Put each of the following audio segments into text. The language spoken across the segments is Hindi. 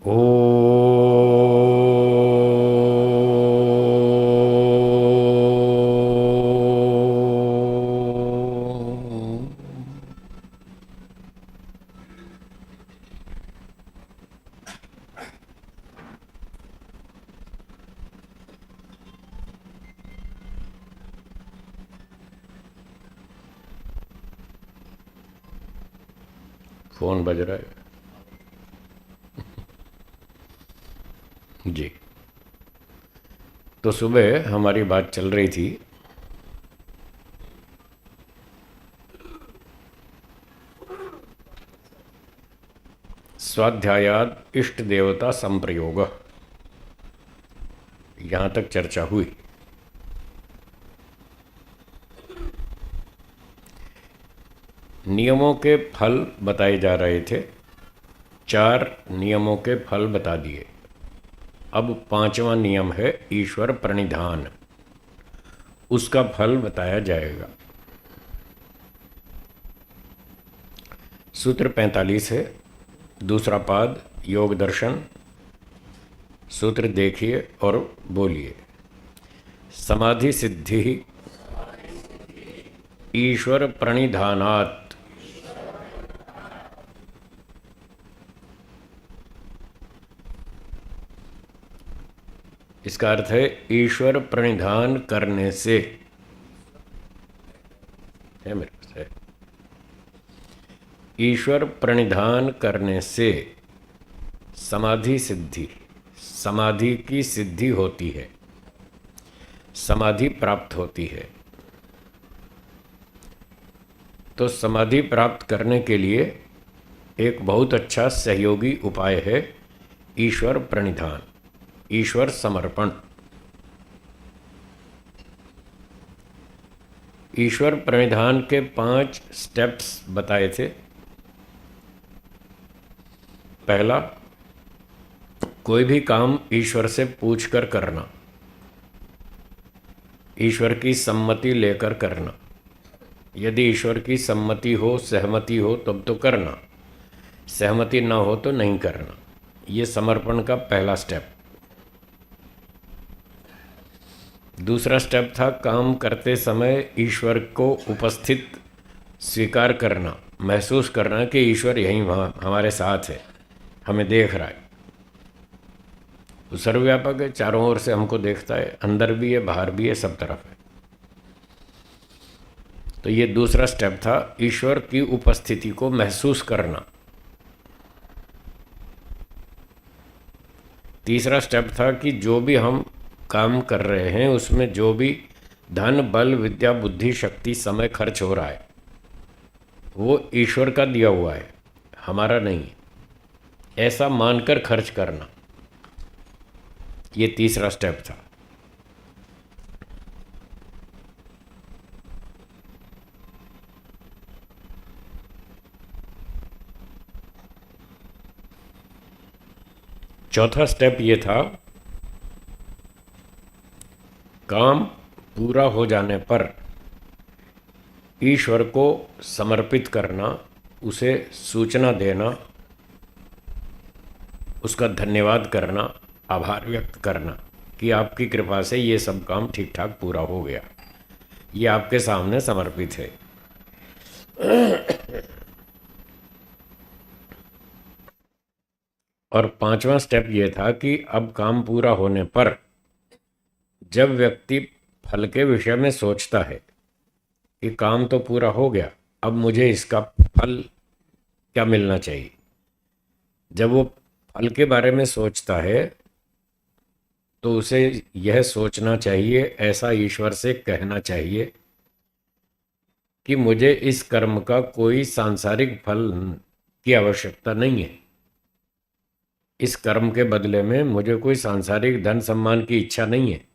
ओ फोन बज रहा है जी। तो सुबह हमारी बात चल रही थी स्वाध्यायाद इष्ट देवता संप्रयोग, यहाँ तक चर्चा हुई। नियमों के फल बताए जा रहे थे, 4 नियमों के फल बता दिए। अब 5वां नियम है ईश्वर प्रणिधान, उसका फल बताया जाएगा। सूत्र 45 है, दूसरा पाद योग दर्शन। सूत्र देखिए और बोलिए। समाधि सिद्धि ईश्वर प्रणिधानात्। इसका अर्थ है ईश्वर प्रणिधान करने से, है मेरे पास है, ईश्वर प्रणिधान करने से समाधि सिद्धि, समाधि की सिद्धि होती है, समाधि प्राप्त होती है। तो समाधि प्राप्त करने के लिए एक बहुत अच्छा सहयोगी उपाय है ईश्वर प्रणिधान, ईश्वर समर्पण। ईश्वर प्रणिधान के 5 स्टेप्स बताए थे। पहला, कोई भी काम ईश्वर से पूछकर करना, ईश्वर की सम्मति लेकर करना। यदि ईश्वर की सम्मति हो, सहमति हो तब तो करना, सहमति ना हो तो नहीं करना। ये समर्पण का पहला स्टेप। दूसरा स्टेप था काम करते समय ईश्वर को उपस्थित स्वीकार करना, महसूस करना कि ईश्वर यहीं वहाँ हमारे साथ है, हमें देख रहा है। वो सर्वव्यापक है, चारों ओर से हमको देखता है, अंदर भी है, बाहर भी है, सब तरफ है। तो ये दूसरा स्टेप था, ईश्वर की उपस्थिति को महसूस करना। तीसरा स्टेप था कि जो भी हम काम कर रहे हैं उसमें जो भी धन, बल, विद्या, बुद्धि, शक्ति, समय खर्च हो रहा है वो ईश्वर का दिया हुआ है, हमारा नहीं है, ऐसा मानकर खर्च करना। ये तीसरा स्टेप था। चौथा स्टेप ये था, काम पूरा हो जाने पर ईश्वर को समर्पित करना, उसे सूचना देना, उसका धन्यवाद करना, आभार व्यक्त करना कि आपकी कृपा से ये सब काम ठीक ठाक पूरा हो गया, ये आपके सामने समर्पित है। और 5वां स्टेप ये था कि अब काम पूरा होने पर जब व्यक्ति फल के विषय में सोचता है कि काम तो पूरा हो गया, अब मुझे इसका फल क्या मिलना चाहिए, जब वो फल के बारे में सोचता है तो उसे यह सोचना चाहिए, ऐसा ईश्वर से कहना चाहिए कि मुझे इस कर्म का कोई सांसारिक फल की आवश्यकता नहीं है, इस कर्म के बदले में मुझे कोई सांसारिक धन सम्मान की इच्छा नहीं है,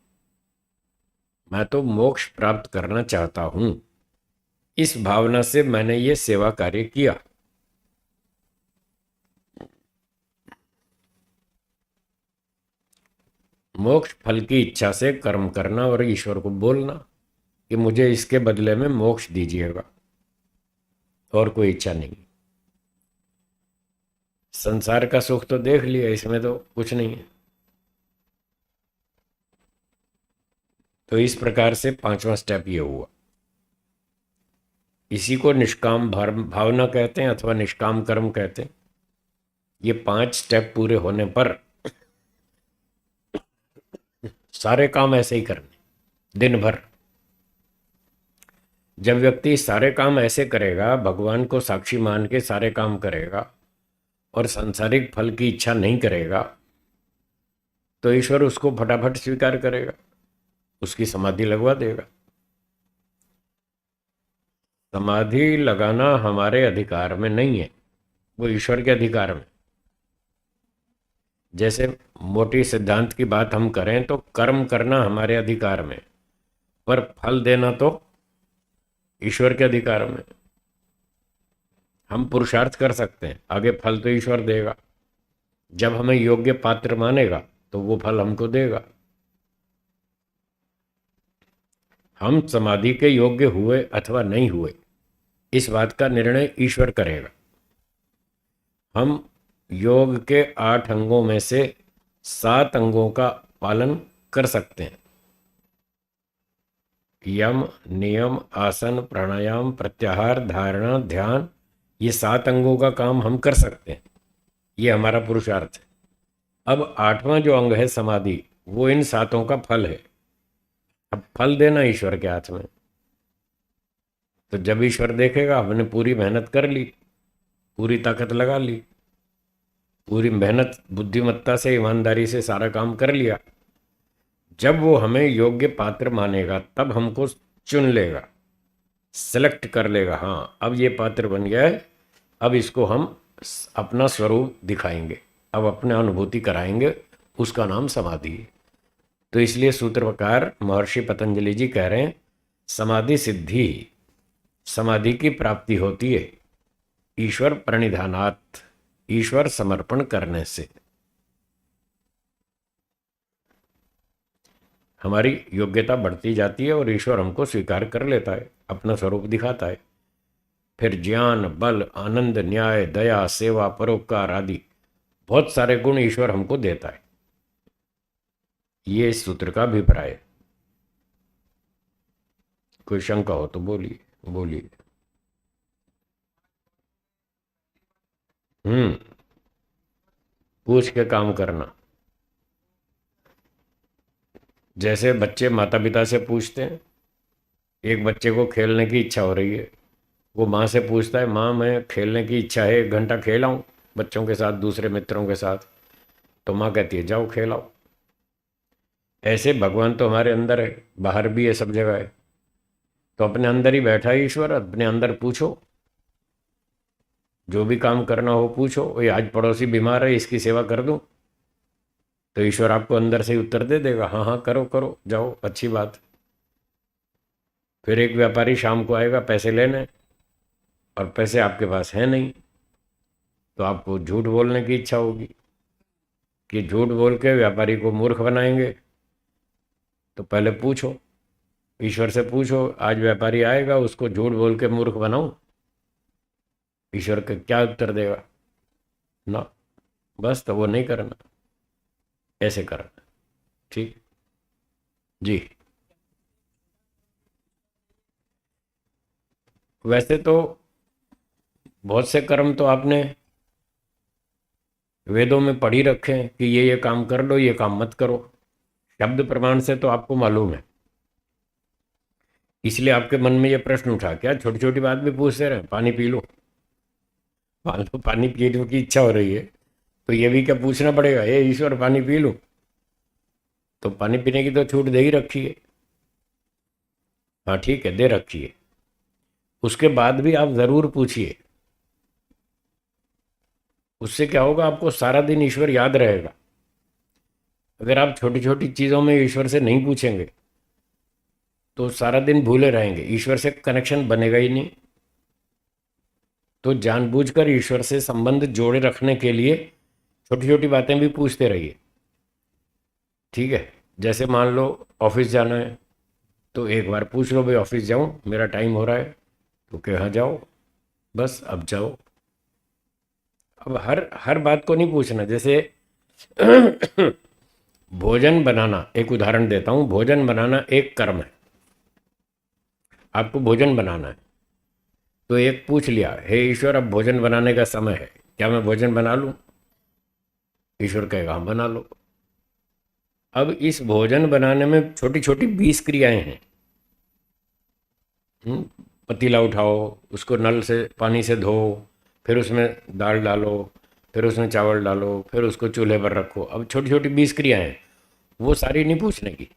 मैं तो मोक्ष प्राप्त करना चाहता हूं। इस भावना से मैंने ये सेवा कार्य किया। मोक्ष फल की इच्छा से कर्म करना और ईश्वर को बोलना कि मुझे इसके बदले में मोक्ष दीजिएगा, और कोई इच्छा नहीं। संसार का सुख तो देख लिया, इसमें तो कुछ नहीं है। तो इस प्रकार से पांचवा स्टेप ये हुआ। इसी को निष्काम भावना कहते हैं अथवा निष्काम कर्म कहते हैं। ये 5 स्टेप पूरे होने पर सारे काम ऐसे ही करने दिन भर। जब व्यक्ति सारे काम ऐसे करेगा, भगवान को साक्षी मान के सारे काम करेगा और सांसारिक फल की इच्छा नहीं करेगा, तो ईश्वर उसको फटाफट स्वीकार करेगा, उसकी समाधि लगवा देगा। समाधि लगाना हमारे अधिकार में नहीं है, वो ईश्वर के अधिकार में। जैसे मोटी सिद्धांत की बात हम करें तो कर्म करना हमारे अधिकार में, पर फल देना तो ईश्वर के अधिकार में। हम पुरुषार्थ कर सकते हैं, आगे फल तो ईश्वर देगा। जब हमें योग्य पात्र मानेगा तो वो फल हमको देगा। हम समाधि के योग्य हुए अथवा नहीं हुए, इस बात का निर्णय ईश्वर करेगा। हम योग के 8 अंगों में से 7 अंगों का पालन कर सकते हैं। यम, नियम, आसन, प्राणायाम, प्रत्याहार, धारणा, ध्यान, ये 7 अंगों का काम हम कर सकते हैं। ये हमारा पुरुषार्थ है। अब 8वां जो अंग है समाधि, वो इन 7 का फल है। अब फल देना ईश्वर के हाथ में। तो जब ईश्वर देखेगा हमने पूरी मेहनत कर ली, पूरी ताकत लगा ली, पूरी मेहनत बुद्धिमत्ता से ईमानदारी से सारा काम कर लिया, जब वो हमें योग्य पात्र मानेगा तब हमको चुन लेगा, सेलेक्ट कर लेगा। हाँ, अब ये पात्र बन गया है, अब इसको हम अपना स्वरूप दिखाएंगे, अब अपने अनुभूति कराएंगे, उसका नाम समाधि है। तो इसलिए सूत्रकार महर्षि पतंजलि जी कह रहे हैं, समाधि सिद्धि, समाधि की प्राप्ति होती है ईश्वर प्रणिधानात्, ईश्वर समर्पण करने से। हमारी योग्यता बढ़ती जाती है और ईश्वर हमको स्वीकार कर लेता है, अपना स्वरूप दिखाता है। फिर ज्ञान, बल, आनंद, न्याय, दया, सेवा, परोपकार आदि बहुत सारे गुण ईश्वर हमको देता है। ये इस सूत्र का अभिप्राय है। कोई शंका हो तो बोलिए बोलिए। पूछ के काम करना। जैसे बच्चे माता पिता से पूछते हैं, एक बच्चे को खेलने की इच्छा हो रही है, वो माँ से पूछता है, माँ मैं खेलने की इच्छा है, 1 घंटा खेलाऊँ बच्चों के साथ, दूसरे मित्रों के साथ। तो माँ कहती है जाओ खेलाओ। ऐसे भगवान तो हमारे अंदर है, बाहर भी है, सब जगह है। तो अपने अंदर ही बैठा है ईश्वर, अपने अंदर पूछो, जो भी काम करना हो पूछो। ये आज पड़ोसी बीमार है, इसकी सेवा कर दूं, तो ईश्वर आपको अंदर से ही उत्तर दे देगा, हाँ हाँ करो करो, जाओ, अच्छी बात। फिर एक व्यापारी शाम को आएगा पैसे लेने, और पैसे आपके पास हैं नहीं, तो आपको झूठ बोलने की इच्छा होगी कि झूठ बोल के व्यापारी को मूर्ख बनाएंगे। तो पहले पूछो, ईश्वर से पूछो, आज व्यापारी आएगा, उसको झूठ बोल के मूर्ख बनाऊं? ईश्वर का क्या उत्तर देगा? ना, बस, तो वो नहीं करना, ऐसे करना। ठीक जी। वैसे तो बहुत से कर्म तो आपने वेदों में पढ़ ही रखे हैं कि ये काम कर लो, ये काम मत करो। शब्द प्रमाण से तो आपको मालूम है। इसलिए आपके मन में ये प्रश्न उठा, क्या छोटी छोटी बात भी पूछते रहे, पानी पी लो, मान लो पानी पीने की इच्छा हो रही है, तो ये भी क्या पूछना पड़ेगा, ये ईश्वर पानी पी लो? तो पानी पीने की तो छूट दे ही रखी है। हाँ ठीक है, दे रखी है, उसके बाद भी आप जरूर पूछिए। उससे क्या होगा, आपको सारा दिन ईश्वर याद रहेगा। अगर आप छोटी छोटी चीज़ों में ईश्वर से नहीं पूछेंगे तो सारा दिन भूले रहेंगे, ईश्वर से कनेक्शन बनेगा ही नहीं। तो जानबूझकर ईश्वर से संबंध जोड़े रखने के लिए छोटी छोटी बातें भी पूछते रहिए। ठीक है, जैसे मान लो ऑफिस जाना है, तो एक बार पूछ लो, भाई ऑफिस जाऊँ, मेरा टाइम हो रहा है, तो कह हाँ जाओ, बस अब जाओ। अब हर हर बात को नहीं पूछना। जैसे भोजन बनाना, एक उदाहरण देता हूँ, भोजन बनाना एक कर्म है। आपको भोजन बनाना है तो एक पूछ लिया, हे ईश्वर अब भोजन बनाने का समय है, क्या मैं भोजन बना लूं? ईश्वर कहेगा हाँ बना लो। अब इस भोजन बनाने में छोटी छोटी 20 क्रियाएं हैं। हम्म, पतीला उठाओ, उसको नल से पानी से धो, फिर उसमें दाल डालो, फिर उसमें चावल डालो, फिर उसको चूल्हे पर रखो। अब छोटी छोटी 20 क्रियाएं हैं, वो सारी नहीं पूछने की।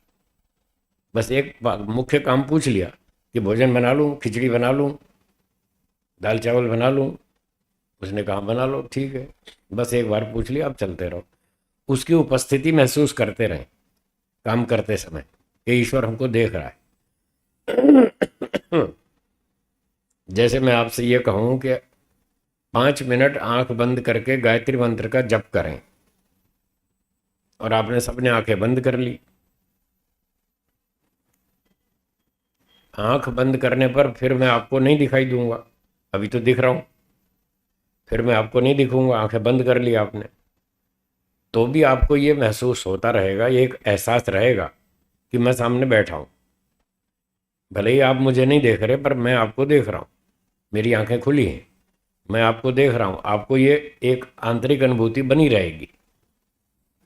बस एक मुख्य काम पूछ लिया कि भोजन बना लूं, खिचड़ी बना लूं, दाल चावल बना लूं। उसने कहा बना लो, ठीक है। बस एक बार पूछ लिया, अब चलते रहो। उसकी उपस्थिति महसूस करते रहें काम करते समय कि ईश्वर हमको देख रहा है। जैसे मैं आपसे ये कहूं कि 5 मिनट आंख बंद करके गायत्री मंत्र का जप करें, और आपने सबने आंखें बंद कर ली। आंख बंद करने पर फिर मैं आपको नहीं दिखाई दूंगा, अभी तो दिख रहा हूं, फिर मैं आपको नहीं दिखूंगा। आंखें बंद कर ली आपने, तो भी आपको ये महसूस होता रहेगा, ये एक एहसास रहेगा कि मैं सामने बैठा हूं। भले ही आप मुझे नहीं देख रहे, पर मैं आपको देख रहा हूं, मेरी आंखें खुली हैं, मैं आपको देख रहा हूं। आपको ये एक आंतरिक अनुभूति बनी रहेगी।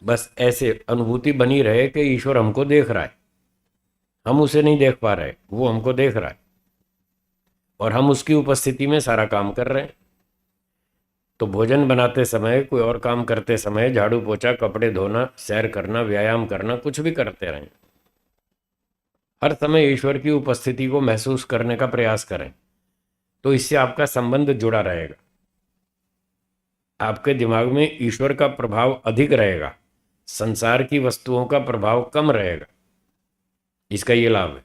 बस ऐसे अनुभूति बनी रहे कि ईश्वर हमको देख रहा है, हम उसे नहीं देख पा रहे, वो हमको देख रहा है, और हम उसकी उपस्थिति में सारा काम कर रहे हैं। तो भोजन बनाते समय, कोई और काम करते समय, झाड़ू पोछा, कपड़े धोना, सैर करना, व्यायाम करना, कुछ भी करते रहें, हर समय ईश्वर की उपस्थिति को महसूस करने का प्रयास करें। तो इससे आपका संबंध जुड़ा रहेगा, आपके दिमाग में ईश्वर का प्रभाव अधिक रहेगा, संसार की वस्तुओं का प्रभाव कम रहेगा। इसका ये लाभ है।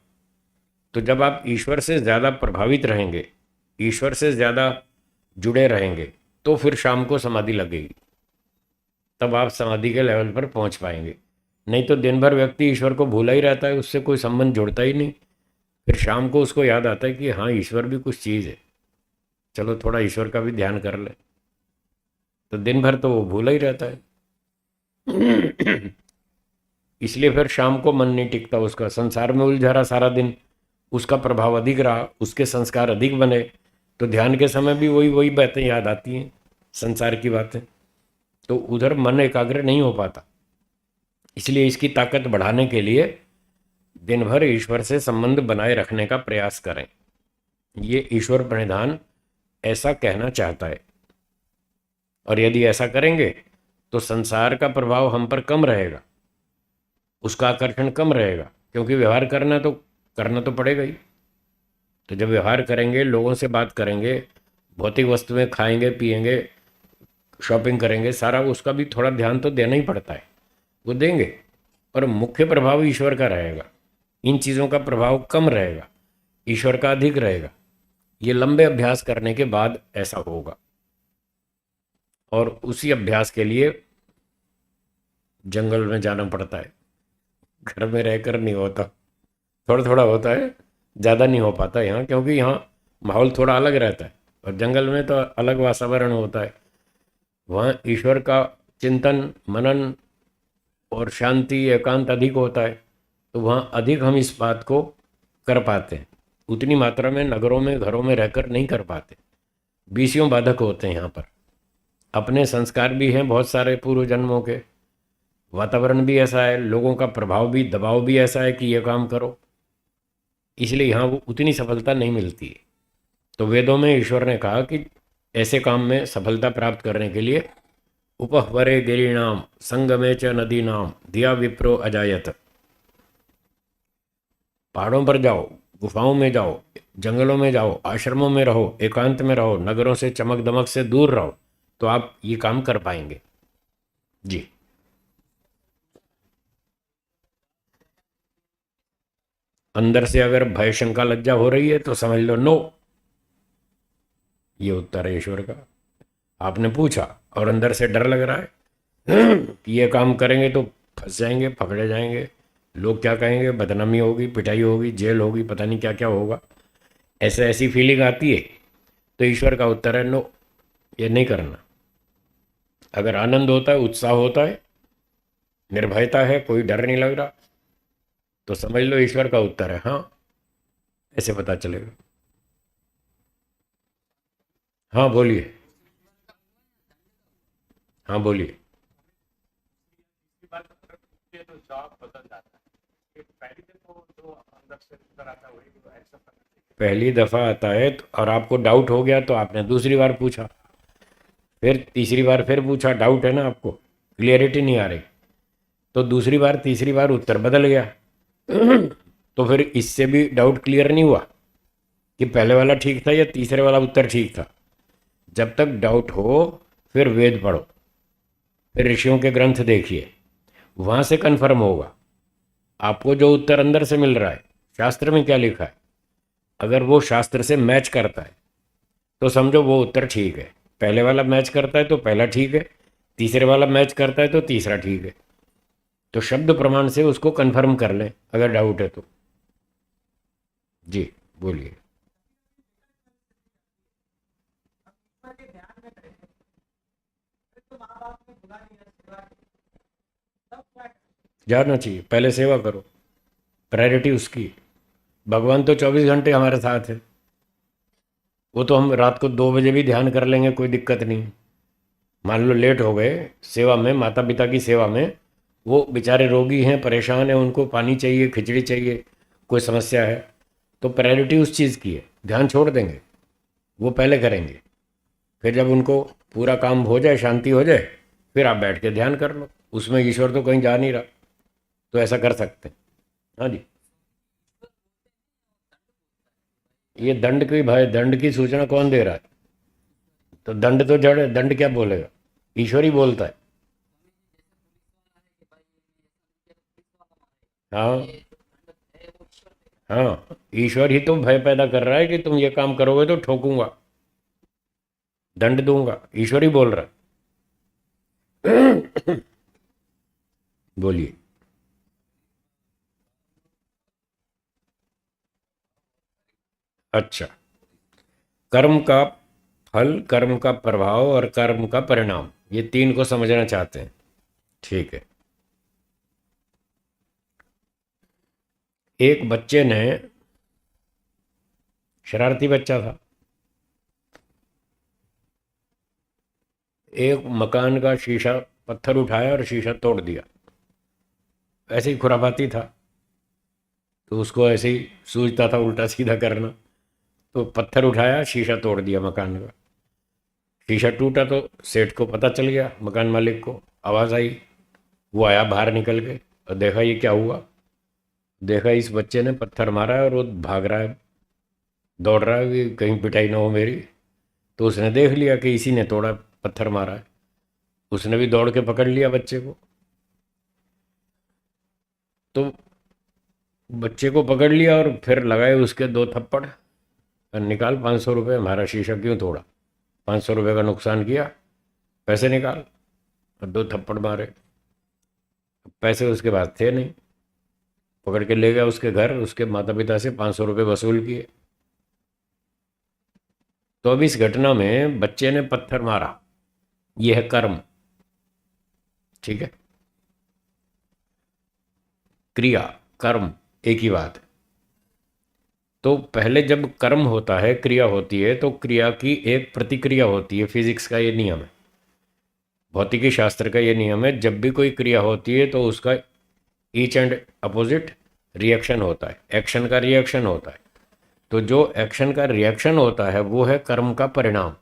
तो जब आप ईश्वर से ज़्यादा प्रभावित रहेंगे, ईश्वर से ज़्यादा जुड़े रहेंगे, तो फिर शाम को समाधि लगेगी, तब आप समाधि के लेवल पर पहुंच पाएंगे। नहीं तो दिन भर व्यक्ति ईश्वर को भूला ही रहता है, उससे कोई संबंध जुड़ता ही नहीं। फिर शाम को उसको याद आता है कि हाँ ईश्वर भी कुछ चीज़ है, चलो थोड़ा ईश्वर का भी ध्यान कर ले। तो दिन भर तो वो भूला ही रहता है। इसलिए फिर शाम को मन नहीं टिकता उसका, संसार में उलझा रहा सारा दिन, उसका प्रभाव अधिक रहा, उसके संस्कार अधिक बने, तो ध्यान के समय भी वही वही बातें याद आती हैं, संसार की बातें। तो उधर मन एकाग्र नहीं हो पाता। इसलिए इसकी ताकत बढ़ाने के लिए दिन भर ईश्वर से संबंध बनाए रखने का प्रयास करें। ये ईश्वर प्रणिधान ऐसा कहना चाहता है। और यदि ऐसा करेंगे तो संसार का प्रभाव हम पर कम रहेगा, उसका आकर्षण कम रहेगा, क्योंकि व्यवहार करना तो पड़ेगा ही। तो जब व्यवहार करेंगे, लोगों से बात करेंगे, भौतिक वस्तुएं खाएंगे पिएंगे, शॉपिंग करेंगे, सारा उसका भी थोड़ा ध्यान तो देना ही पड़ता है, वो देंगे। और मुख्य प्रभाव ईश्वर का रहेगा, इन चीज़ों का प्रभाव कम रहेगा, ईश्वर का अधिक रहेगा। ये लंबे अभ्यास करने के बाद ऐसा होगा। और उसी अभ्यास के लिए जंगल में जाना पड़ता है, घर में रहकर नहीं होता। थोड़ा थोड़ा होता है, ज़्यादा नहीं हो पाता यहाँ, क्योंकि यहाँ माहौल थोड़ा अलग रहता है, और जंगल में तो अलग वातावरण होता है। वहाँ ईश्वर का चिंतन मनन और शांति एकांत अधिक होता है, तो वहाँ अधिक हम इस बात को कर पाते हैं। उतनी मात्रा में नगरों में घरों में रहकर नहीं कर पाते, बीसियों बाधक होते हैं यहाँ पर। अपने संस्कार भी हैं बहुत सारे पूर्व जन्मों के, वातावरण भी ऐसा है, लोगों का प्रभाव भी, दबाव भी ऐसा है कि ये काम करो, इसलिए यहाँ वो उतनी सफलता नहीं मिलती है। तो वेदों में ईश्वर ने कहा कि ऐसे काम में सफलता प्राप्त करने के लिए उपहवरे गिरीणाम संगमे च नदीनाम धिया विप्रो अजायत। पहाड़ों पर जाओ, गुफाओं में जाओ, जंगलों में जाओ, आश्रमों में रहो, एकांत में रहो, नगरों से चमक दमक से दूर रहो, तो आप ये काम कर पाएंगे। जी। अंदर से अगर भय शंका लज्जा हो रही है तो समझ लो नो, ये उत्तर है ईश्वर का। आपने पूछा और अंदर से डर लग रहा है कि ये काम करेंगे तो फंस जाएंगे, पकड़े जाएंगे, लोग क्या कहेंगे, बदनामी होगी, पिटाई होगी, जेल होगी, पता नहीं क्या क्या होगा, ऐसे ऐसी फीलिंग आती है, तो ईश्वर का उत्तर है नो, ये नहीं करना। अगर आनंद होता है, उत्साह होता है, निर्भयता है, कोई डर नहीं लग रहा, तो समझ लो ईश्वर का उत्तर है हाँ। ऐसे पता चलेगा। हाँ बोलिए। हाँ बोलिए। पहली दफा आता है और आपको डाउट हो गया तो आपने दूसरी बार पूछा, फिर तीसरी बार फिर पूछा, डाउट है ना आपको, क्लियरिटी नहीं आ रही, तो दूसरी बार तीसरी बार उत्तर बदल गया। तो फिर इससे भी डाउट क्लियर नहीं हुआ कि पहले वाला ठीक था या तीसरे वाला उत्तर ठीक था। जब तक डाउट हो फिर वेद पढ़ो, फिर ऋषियों के ग्रंथ देखिए, वहां से कंफर्म होगा आपको जो उत्तर अंदर से मिल रहा है, शास्त्र में क्या लिखा है। अगर वो शास्त्र से मैच करता है तो समझो वो उत्तर ठीक है, पहले वाला मैच करता है तो पहला ठीक है, तीसरे वाला मैच करता है तो तीसरा ठीक है। तो शब्द प्रमाण से उसको कंफर्म कर लें अगर डाउट है तो। जी बोलिए। जाना चाहिए, पहले सेवा करो, प्रायोरिटी उसकी। भगवान तो 24 घंटे हमारे साथ है, वो तो हम रात को 2 बजे भी ध्यान कर लेंगे, कोई दिक्कत नहीं। मान लो लेट हो गए सेवा में, माता पिता की सेवा में, वो बेचारे रोगी हैं, परेशान हैं, उनको पानी चाहिए, खिचड़ी चाहिए, कोई समस्या है, तो प्रायोरिटी उस चीज़ की है, ध्यान छोड़ देंगे, वो पहले करेंगे। फिर जब उनको पूरा काम हो जाए, शांति हो जाए, फिर आप बैठ के ध्यान कर लो, उसमें ईश्वर तो कहीं जा नहीं रहा, तो ऐसा कर सकते हैं। हाँ जी। ये दंड की भाई, दंड की सूचना कौन दे रहा है? तो दंड तो जड़ है, दंड क्या बोलेगा, ईश्वर ही बोलता है। हाँ। हाँ, ईश्वर ही तो भय पैदा कर रहा है कि तुम ये काम करोगे तो ठोकूंगा, दंड दूंगा, ईश्वर ही बोल रहा है। बोलिए। अच्छा, कर्म का फल, कर्म का प्रभाव और कर्म का परिणाम, ये तीन को समझना चाहते हैं। ठीक है। एक बच्चे ने, शरारती बच्चा था, एक मकान का शीशा, पत्थर उठाया और शीशा तोड़ दिया। ऐसे ही खुरापाती था, तो उसको ऐसे ही सूझता था उल्टा सीधा करना, तो पत्थर उठाया, शीशा तोड़ दिया मकान का। शीशा टूटा तो सेठ को पता चल गया, मकान मालिक को आवाज़ आई, वो आया बाहर निकल के और देखा ये क्या हुआ। देखा इस बच्चे ने पत्थर मारा है और वो भाग रहा है, दौड़ रहा है कि कहीं पिटाई ना हो मेरी। तो उसने देख लिया कि इसी ने तोड़ा, पत्थर मारा है, उसने भी दौड़ के पकड़ लिया बच्चे को। तो बच्चे को पकड़ लिया और फिर लगाए उसके 2 थप्पड़, और निकाल 500 रुपये, हमारा शीशा क्यों तोड़ा, 500 रुपये का नुकसान किया, पैसे निकाल। और 2 थप्पड़ मारे, पैसे उसके पास थे नहीं, पकड़ के ले गया उसके घर, उसके माता पिता से 500 रुपये वसूल किए। तो अब इस घटना में बच्चे ने पत्थर मारा, यह है कर्म। ठीक है, क्रिया, कर्म एक ही बात है। तो पहले जब कर्म होता है, क्रिया होती है, तो क्रिया की एक प्रतिक्रिया होती है, फिजिक्स का ये नियम है, भौतिकी शास्त्र का ये नियम है, जब भी कोई क्रिया होती है तो उसका ईच एंड अपोजिट रिएक्शन होता है, एक्शन का रिएक्शन होता है। तो जो एक्शन का रिएक्शन होता है वो है कर्म का परिणाम।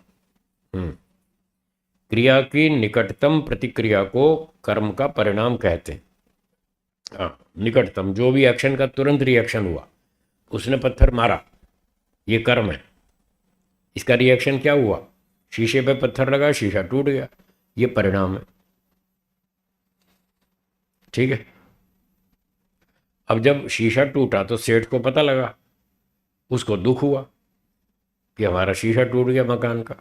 क्रिया की निकटतम प्रतिक्रिया को कर्म का परिणाम कहते हैं। हाँ, निकटतम, जो भी एक्शन का तुरंत रिएक्शन हुआ, उसने पत्थर मारा, ये कर्म है। इसका रिएक्शन क्या हुआ, शीशे पे पत्थर लगा, शीशा टूट गया, ये परिणाम है। ठीक है। अब जब शीशा टूटा तो सेठ को पता लगा, उसको दुख हुआ कि हमारा शीशा टूट गया मकान का।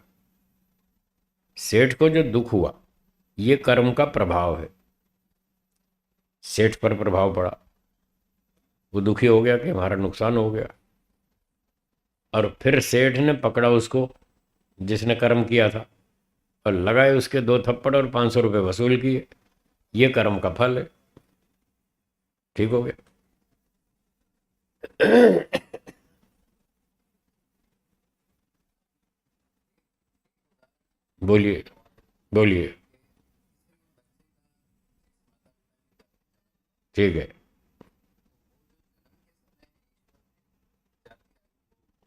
सेठ को जो दुख हुआ, ये कर्म का प्रभाव है, सेठ पर प्रभाव पड़ा, वो दुखी हो गया कि हमारा नुकसान हो गया। और फिर सेठ ने पकड़ा उसको जिसने कर्म किया था, और लगाए उसके 2 थप्पड़ और 500 रुपये वसूल किए। ये कर्म का फल है। ठीक हो गया। बोलिए, बोलिए। ठीक है,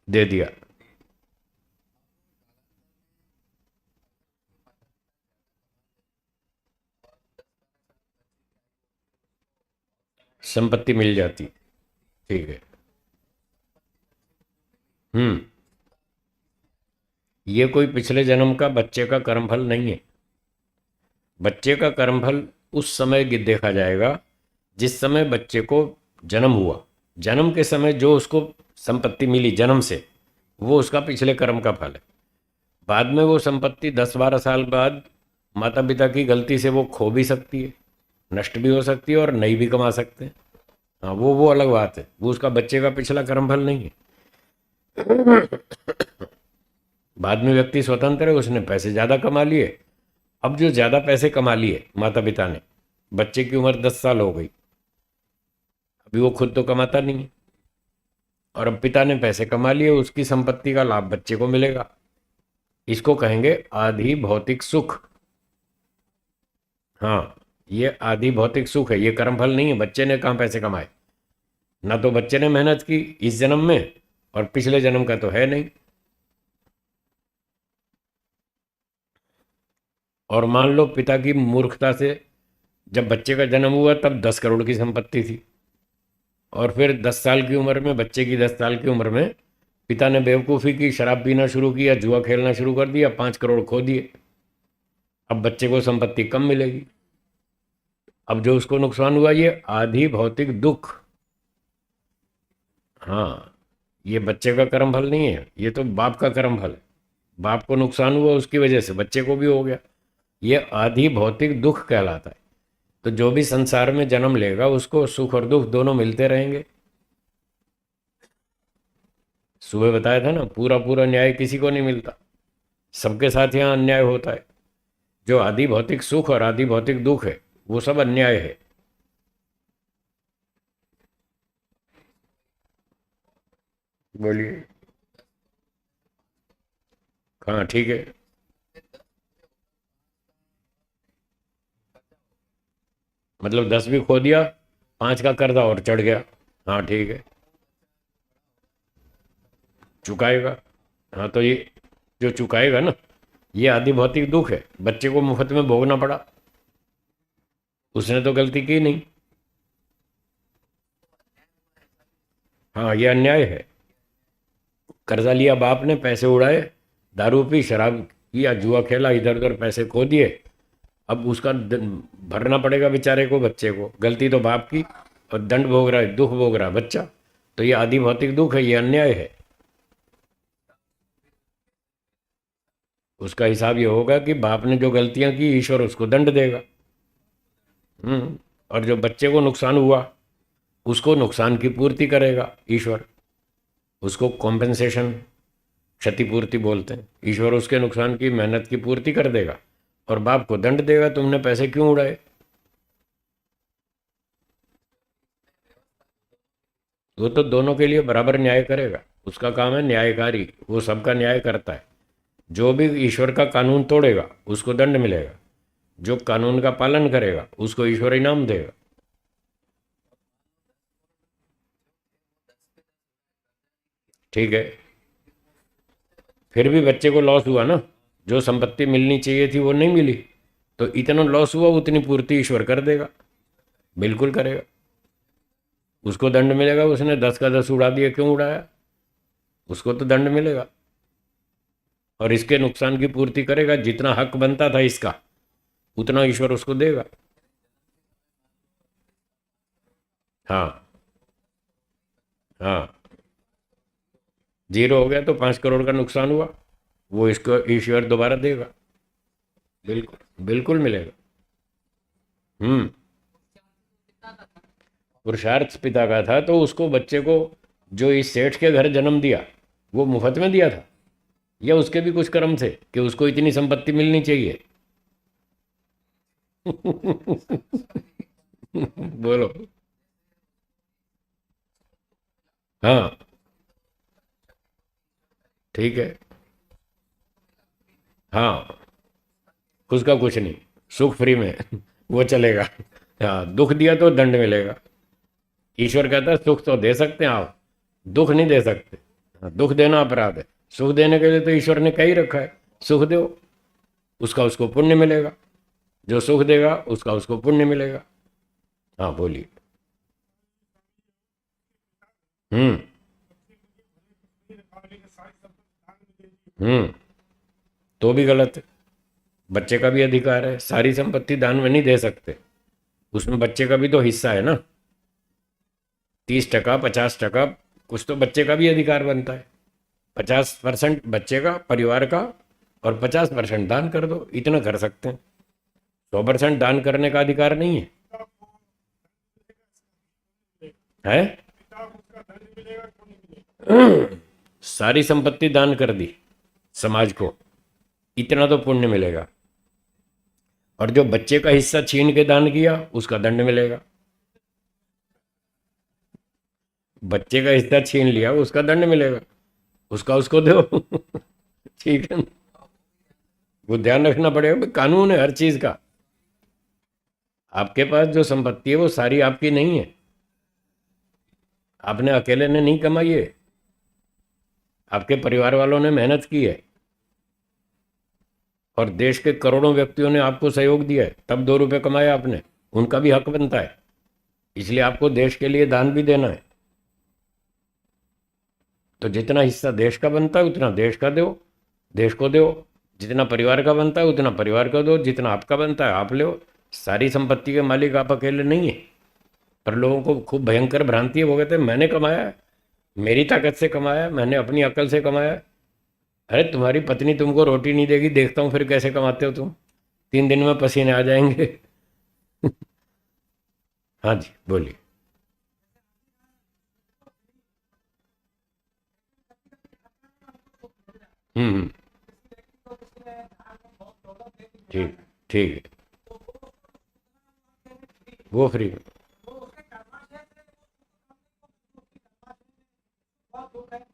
दे दिया। संपत्ति मिल जाती। ठीक है। हम्म। ये कोई पिछले जन्म का बच्चे का कर्मफल नहीं है। बच्चे का कर्मफल उस समय देखा जाएगा जिस समय बच्चे को जन्म हुआ। जन्म के समय जो उसको संपत्ति मिली जन्म से, वो उसका पिछले कर्म का फल है। बाद में वो संपत्ति 10-12 साल बाद माता पिता की गलती से वो खो भी सकती है, नष्ट भी हो सकती है और नई भी कमा सकते हैं। हाँ, वो अलग बात है। वो उसका बच्चे का पिछला कर्मफल नहीं है। बाद में व्यक्ति स्वतंत्र है, उसने पैसे ज़्यादा कमा लिए। अब जो ज़्यादा पैसे कमा लिए माता पिता ने, बच्चे की उम्र 10 साल हो गई, अभी वो खुद तो कमाता नहीं है, और अब पिता ने पैसे कमा लिए, उसकी संपत्ति का लाभ बच्चे को मिलेगा। इसको कहेंगे आधि भौतिक सुख। हाँ, ये आधि भौतिक सुख है, ये कर्मफल नहीं है। बच्चे ने कहाँ पैसे कमाए? ना तो बच्चे ने मेहनत की इस जन्म में, और पिछले जन्म का तो है नहीं। और मान लो पिता की मूर्खता से जब बच्चे का जन्म हुआ तब 10 करोड़ की संपत्ति थी, और फिर 10 साल की उम्र में, बच्चे की 10 साल की उम्र में पिता ने बेवकूफ़ी की, शराब पीना शुरू किया, जुआ खेलना शुरू कर दिया, 5 करोड़ खो दिए। अब बच्चे को संपत्ति कम मिलेगी। अब जो उसको नुकसान हुआ ये आधी भौतिक दुख। हाँ, ये बच्चे का कर्म फल नहीं है, ये तो बाप का कर्म फल है। बाप को नुकसान हुआ, उसकी वजह से बच्चे को भी हो गया। ये आधी भौतिक दुख कहलाता है। तो जो भी संसार में जन्म लेगा उसको सुख और दुख दोनों मिलते रहेंगे। सुबह बताया था ना, पूरा पूरा न्याय किसी को नहीं मिलता, सबके साथ यहाँ अन्याय होता है। जो आदि भौतिक सुख और आदि भौतिक दुख है, वो सब अन्याय है। बोलिए। हाँ, ठीक है। मतलब 10 भी खो दिया, 5 का कर्जा और चढ़ गया। हाँ, ठीक है। चुकाएगा। हाँ, तो ये जो चुकाएगा ना, ये आदि भौतिक दुख है। बच्चे को मुफ्त में भोगना पड़ा, उसने तो गलती की नहीं। हाँ, ये अन्याय है। कर्जा लिया बाप ने, पैसे उड़ाए, दारू पी, शराब किया, जुआ खेला, इधर उधर पैसे खो दिए। अब उसका भरना पड़ेगा बेचारे को, बच्चे को। गलती तो बाप की, और दंड भोग रहा है, दुख भोग रहा है बच्चा। तो ये आदि भौतिक दुख है, ये अन्याय है। उसका हिसाब ये होगा कि बाप ने जो गलतियां की, ईश्वर उसको दंड देगा। और जो बच्चे को नुकसान हुआ, उसको नुकसान की पूर्ति करेगा ईश्वर। उसको कॉम्पेंसेशन, क्षतिपूर्ति बोलते हैं। ईश्वर उसके नुकसान की, मेहनत की पूर्ति कर देगा, और बाप को दंड देगा, तुमने पैसे क्यों उड़ाए। वो तो दोनों के लिए बराबर न्याय करेगा। उसका काम है न्यायकारी, वो सबका न्याय करता है। जो भी ईश्वर का कानून तोड़ेगा उसको दंड मिलेगा, जो कानून का पालन करेगा उसको ईश्वर इनाम देगा। ठीक है। फिर भी बच्चे को लॉस हुआ ना, जो संपत्ति मिलनी चाहिए थी वो नहीं मिली, तो इतना लॉस हुआ, उतनी पूर्ति ईश्वर कर देगा। बिल्कुल करेगा। उसको दंड मिलेगा, उसने 10 का 10 उड़ा दिया, क्यों उड़ाया, उसको तो दंड मिलेगा। और इसके नुकसान की पूर्ति करेगा, जितना हक बनता था इसका उतना ईश्वर उसको देगा। हाँ। हाँ, 0 हो गया तो 5 करोड़ का नुकसान हुआ, वो इसको ईश्वर दोबारा देगा। बिल्कुल, बिल्कुल मिलेगा। हम्म। पुरुषार्थ पिता का था, तो उसको, बच्चे को, जो इस सेठ के घर जन्म दिया, वो मुफ्त में दिया था। या उसके भी कुछ कर्म थे कि उसको इतनी संपत्ति मिलनी चाहिए? बोलो। हाँ, ठीक है। हाँ, उसका कुछ नहीं, सुख फ्री में वो चलेगा। हाँ, दुख दिया तो दंड मिलेगा। ईश्वर कहता है सुख तो दे सकते हैं आप, दुख नहीं दे सकते। हाँ, दुख देना अपराध है। सुख देने के लिए तो ईश्वर ने कह ही रखा है, सुख दो, उसका उसको पुण्य मिलेगा। जो सुख देगा उसका उसको पुण्य मिलेगा। हाँ, बोलिए। हम्म। हम्म। तो भी गलत है। बच्चे का भी अधिकार है, सारी संपत्ति दान में नहीं दे सकते। उसमें बच्चे का भी तो हिस्सा है ना। 30%, 50%, कुछ तो बच्चे का भी अधिकार बनता है। 50% बच्चे का, परिवार का, और 50% दान कर दो, इतना कर सकते हैं। 100% दान करने का अधिकार नहीं है। है? सारी संपत्ति दान कर दी समाज को, इतना तो पुण्य मिलेगा। और जो बच्चे का हिस्सा छीन के दान किया उसका दंड मिलेगा। बच्चे का हिस्सा छीन लिया उसका दंड मिलेगा, उसका उसको दो। ठीक है ना? वो ध्यान रखना पड़ेगा भाई, कानून है हर चीज का। आपके पास जो संपत्ति है वो सारी आपकी नहीं है। आपने अकेले ने नहीं कमाई है, आपके परिवार वालों ने मेहनत की है। और देश के करोड़ों व्यक्तियों ने आपको सहयोग दिया है, तब 2 रुपए कमाए आपने। उनका भी हक बनता है, इसलिए आपको देश के लिए दान भी देना है। तो जितना हिस्सा देश का बनता है उतना देश का दो, देश को दो। जितना परिवार का बनता है उतना परिवार का दो, जितना आपका बनता है आप लो। सारी संपत्ति के मालिक आप अकेले नहीं है। पर लोगों को खूब भयंकर भ्रांति है, वो कहते हैं मैंने कमाया है, मेरी ताकत से कमाया है, मैंने अपनी अकल से कमाया है। अरे तुम्हारी पत्नी तुमको रोटी नहीं देगी, देखता हूँ फिर कैसे कमाते हो तुम। 3 दिन में पसीने आ जाएंगे। हाँ जी, बोलिए। हम्म। ठीक। ठीक है। वो फ्री में।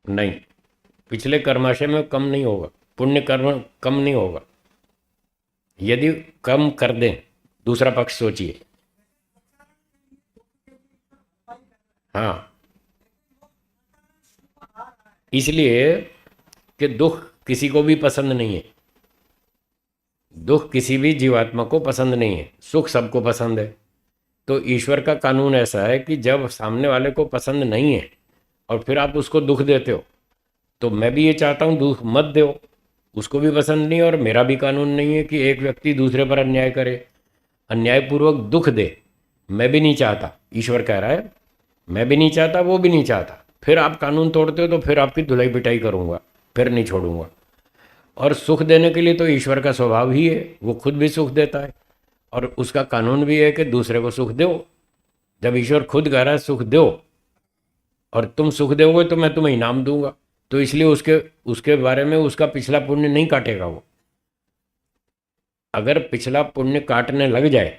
नहीं, पिछले कर्माशय में कम नहीं होगा, पुण्य कर्म कम नहीं होगा। यदि कम कर दें, दूसरा पक्ष सोचिए। हाँ, इसलिए कि दुख किसी को भी पसंद नहीं है। दुख किसी भी जीवात्मा को पसंद नहीं है, सुख सबको पसंद है। तो ईश्वर का कानून ऐसा है कि जब सामने वाले को पसंद नहीं है और फिर आप उसको दुख देते हो, तो मैं भी ये चाहता हूँ दुख मत दो। उसको भी पसंद नहीं है और मेरा भी कानून नहीं है कि एक व्यक्ति दूसरे पर अन्याय करे, अन्यायपूर्वक दुख दे। मैं भी नहीं चाहता, ईश्वर कह रहा है। मैं भी नहीं चाहता, वो भी नहीं चाहता। फिर आप कानून तोड़ते हो तो फिर आपकी धुलाई पिटाई करूँगा, फिर नहीं छोड़ूंगा। और सुख देने के लिए तो ईश्वर का स्वभाव ही है, वो खुद भी सुख देता है। और उसका कानून भी है कि दूसरे को सुख दो। जब ईश्वर खुद कह रहा है सुख दो, और तुम सुख दोगे तो मैं तुम्हें इनाम दूंगा, तो इसलिए उसके उसके बारे में उसका पिछला पुण्य नहीं काटेगा वो। अगर पिछला पुण्य काटने लग जाए,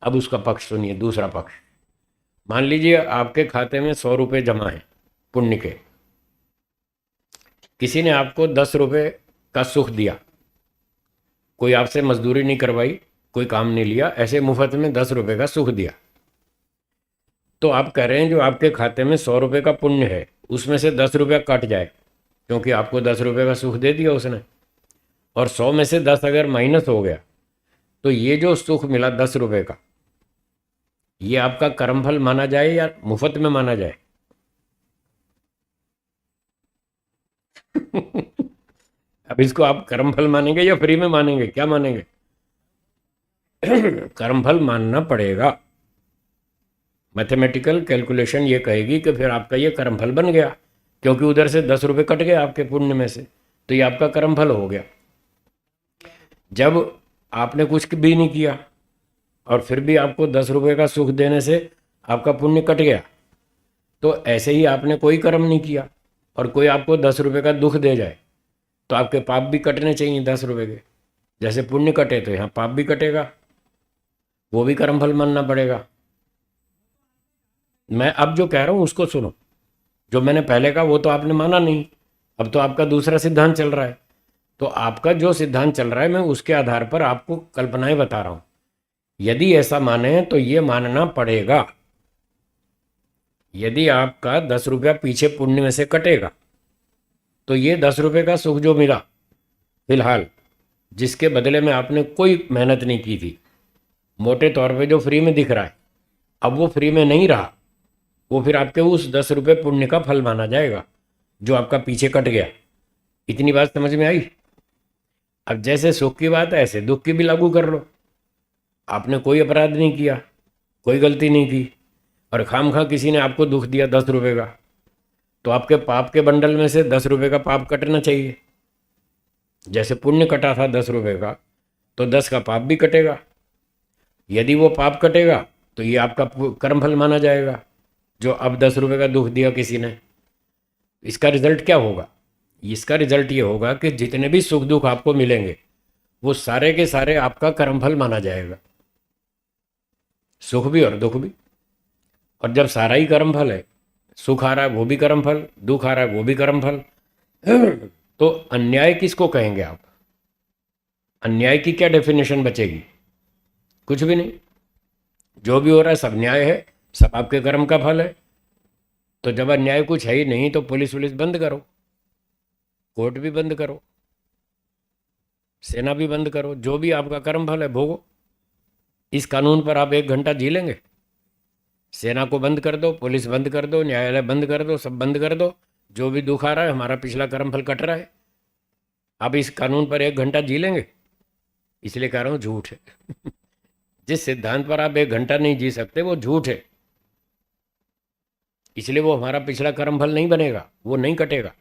अब उसका पक्ष सुनिए, दूसरा पक्ष। मान लीजिए आपके खाते में 100 रुपये जमा है पुण्य के। किसी ने आपको 10 रुपये का सुख दिया, कोई आपसे मजदूरी नहीं करवाई, कोई काम नहीं लिया, ऐसे मुफ्त में 10 रुपये का सुख दिया। तो आप कह रहे हैं जो आपके खाते में 100 रुपये का पुण्य है उसमें से 10 रुपया कट जाए, क्योंकि आपको 10 रुपये का सुख दे दिया उसने। और 100 में से 10 अगर माइनस हो गया, तो ये जो सुख मिला 10 रुपये का, ये आपका कर्मफल माना जाए या मुफ्त में माना जाए? अब इसको आप कर्मफल मानेंगे या फ्री में मानेंगे, क्या मानेंगे? कर्मफल मानना पड़ेगा। मैथमेटिकल कैलकुलेशन ये कहेगी कि फिर आपका ये कर्मफल बन गया, क्योंकि उधर से 10 रुपये कट गए आपके पुण्य में से, तो ये आपका कर्मफल हो गया। जब आपने कुछ भी नहीं किया और फिर भी आपको 10 रुपये का सुख देने से आपका पुण्य कट गया, तो ऐसे ही आपने कोई कर्म नहीं किया और कोई आपको 10 रुपये का दुख दे जाए, तो आपके पाप भी कटने चाहिए 10 रुपए के। जैसे पुण्य कटे तो यहाँ पाप भी कटेगा, वो भी कर्मफल मानना पड़ेगा। मैं अब जो कह रहा हूँ उसको सुनो। जो मैंने पहले कहा वो तो आपने माना नहीं, अब तो आपका दूसरा सिद्धांत चल रहा है। तो आपका जो सिद्धांत चल रहा है मैं उसके आधार पर आपको कल्पनाएं बता रहा हूं। यदि ऐसा माने तो ये मानना पड़ेगा, यदि आपका 10 रुपया पीछे पुण्य में से कटेगा तो ये 10 रुपये का सुख जो मिला फिलहाल, जिसके बदले में आपने कोई मेहनत नहीं की थी, मोटे तौर पे जो फ्री में दिख रहा है, अब वो फ्री में नहीं रहा, वो फिर आपके उस 10 रुपये पुण्य का फल माना जाएगा जो आपका पीछे कट गया। इतनी बात समझ में आई? अब जैसे सुख की बात है ऐसे दुख की भी लागू कर लो। आपने कोई अपराध नहीं किया, कोई गलती नहीं की, और खामखा किसी ने आपको दुख दिया 10 रुपये का, तो आपके पाप के बंडल में से 10 रुपये का पाप कटना चाहिए। जैसे पुण्य कटा था 10 रुपये का, तो 10 का पाप भी कटेगा। यदि वो पाप कटेगा तो ये आपका कर्मफल माना जाएगा, जो अब 10 रुपये का दुख दिया किसी ने। इसका रिजल्ट क्या होगा? इसका रिजल्ट ये होगा कि जितने भी सुख दुख आपको मिलेंगे वो सारे के सारे आपका कर्मफल माना जाएगा, सुख भी और दुख भी। और जब सारा ही कर्मफल है, सुख आ रहा है वो भी कर्मफल, दुख आ रहा है वो भी कर्मफल, तो अन्याय किसको कहेंगे आप? अन्याय की क्या डेफिनेशन बचेगी? कुछ भी नहीं। जो भी हो रहा है सब न्याय है, सब आपके कर्म का फल है। तो जब अन्याय कुछ है ही नहीं तो पुलिस वुलिस बंद करो, कोर्ट भी बंद करो, सेना भी बंद करो, जो भी आपका कर्म फल है भोगो। इस कानून पर आप 1 घंटा जी लेंगे? सेना को बंद कर दो, पुलिस बंद कर दो, न्यायालय बंद कर दो, सब बंद कर दो, जो भी दुख आ रहा है हमारा पिछला कर्म फल कट रहा है, आप इस कानून पर 1 घंटा जी लेंगे? इसलिए कह रहा हूँ झूठ है। जिस सिद्धांत पर आप 1 घंटा नहीं जी सकते वो झूठ है, इसलिए वो हमारा पिछला कर्म फल नहीं बनेगा, वो नहीं कटेगा।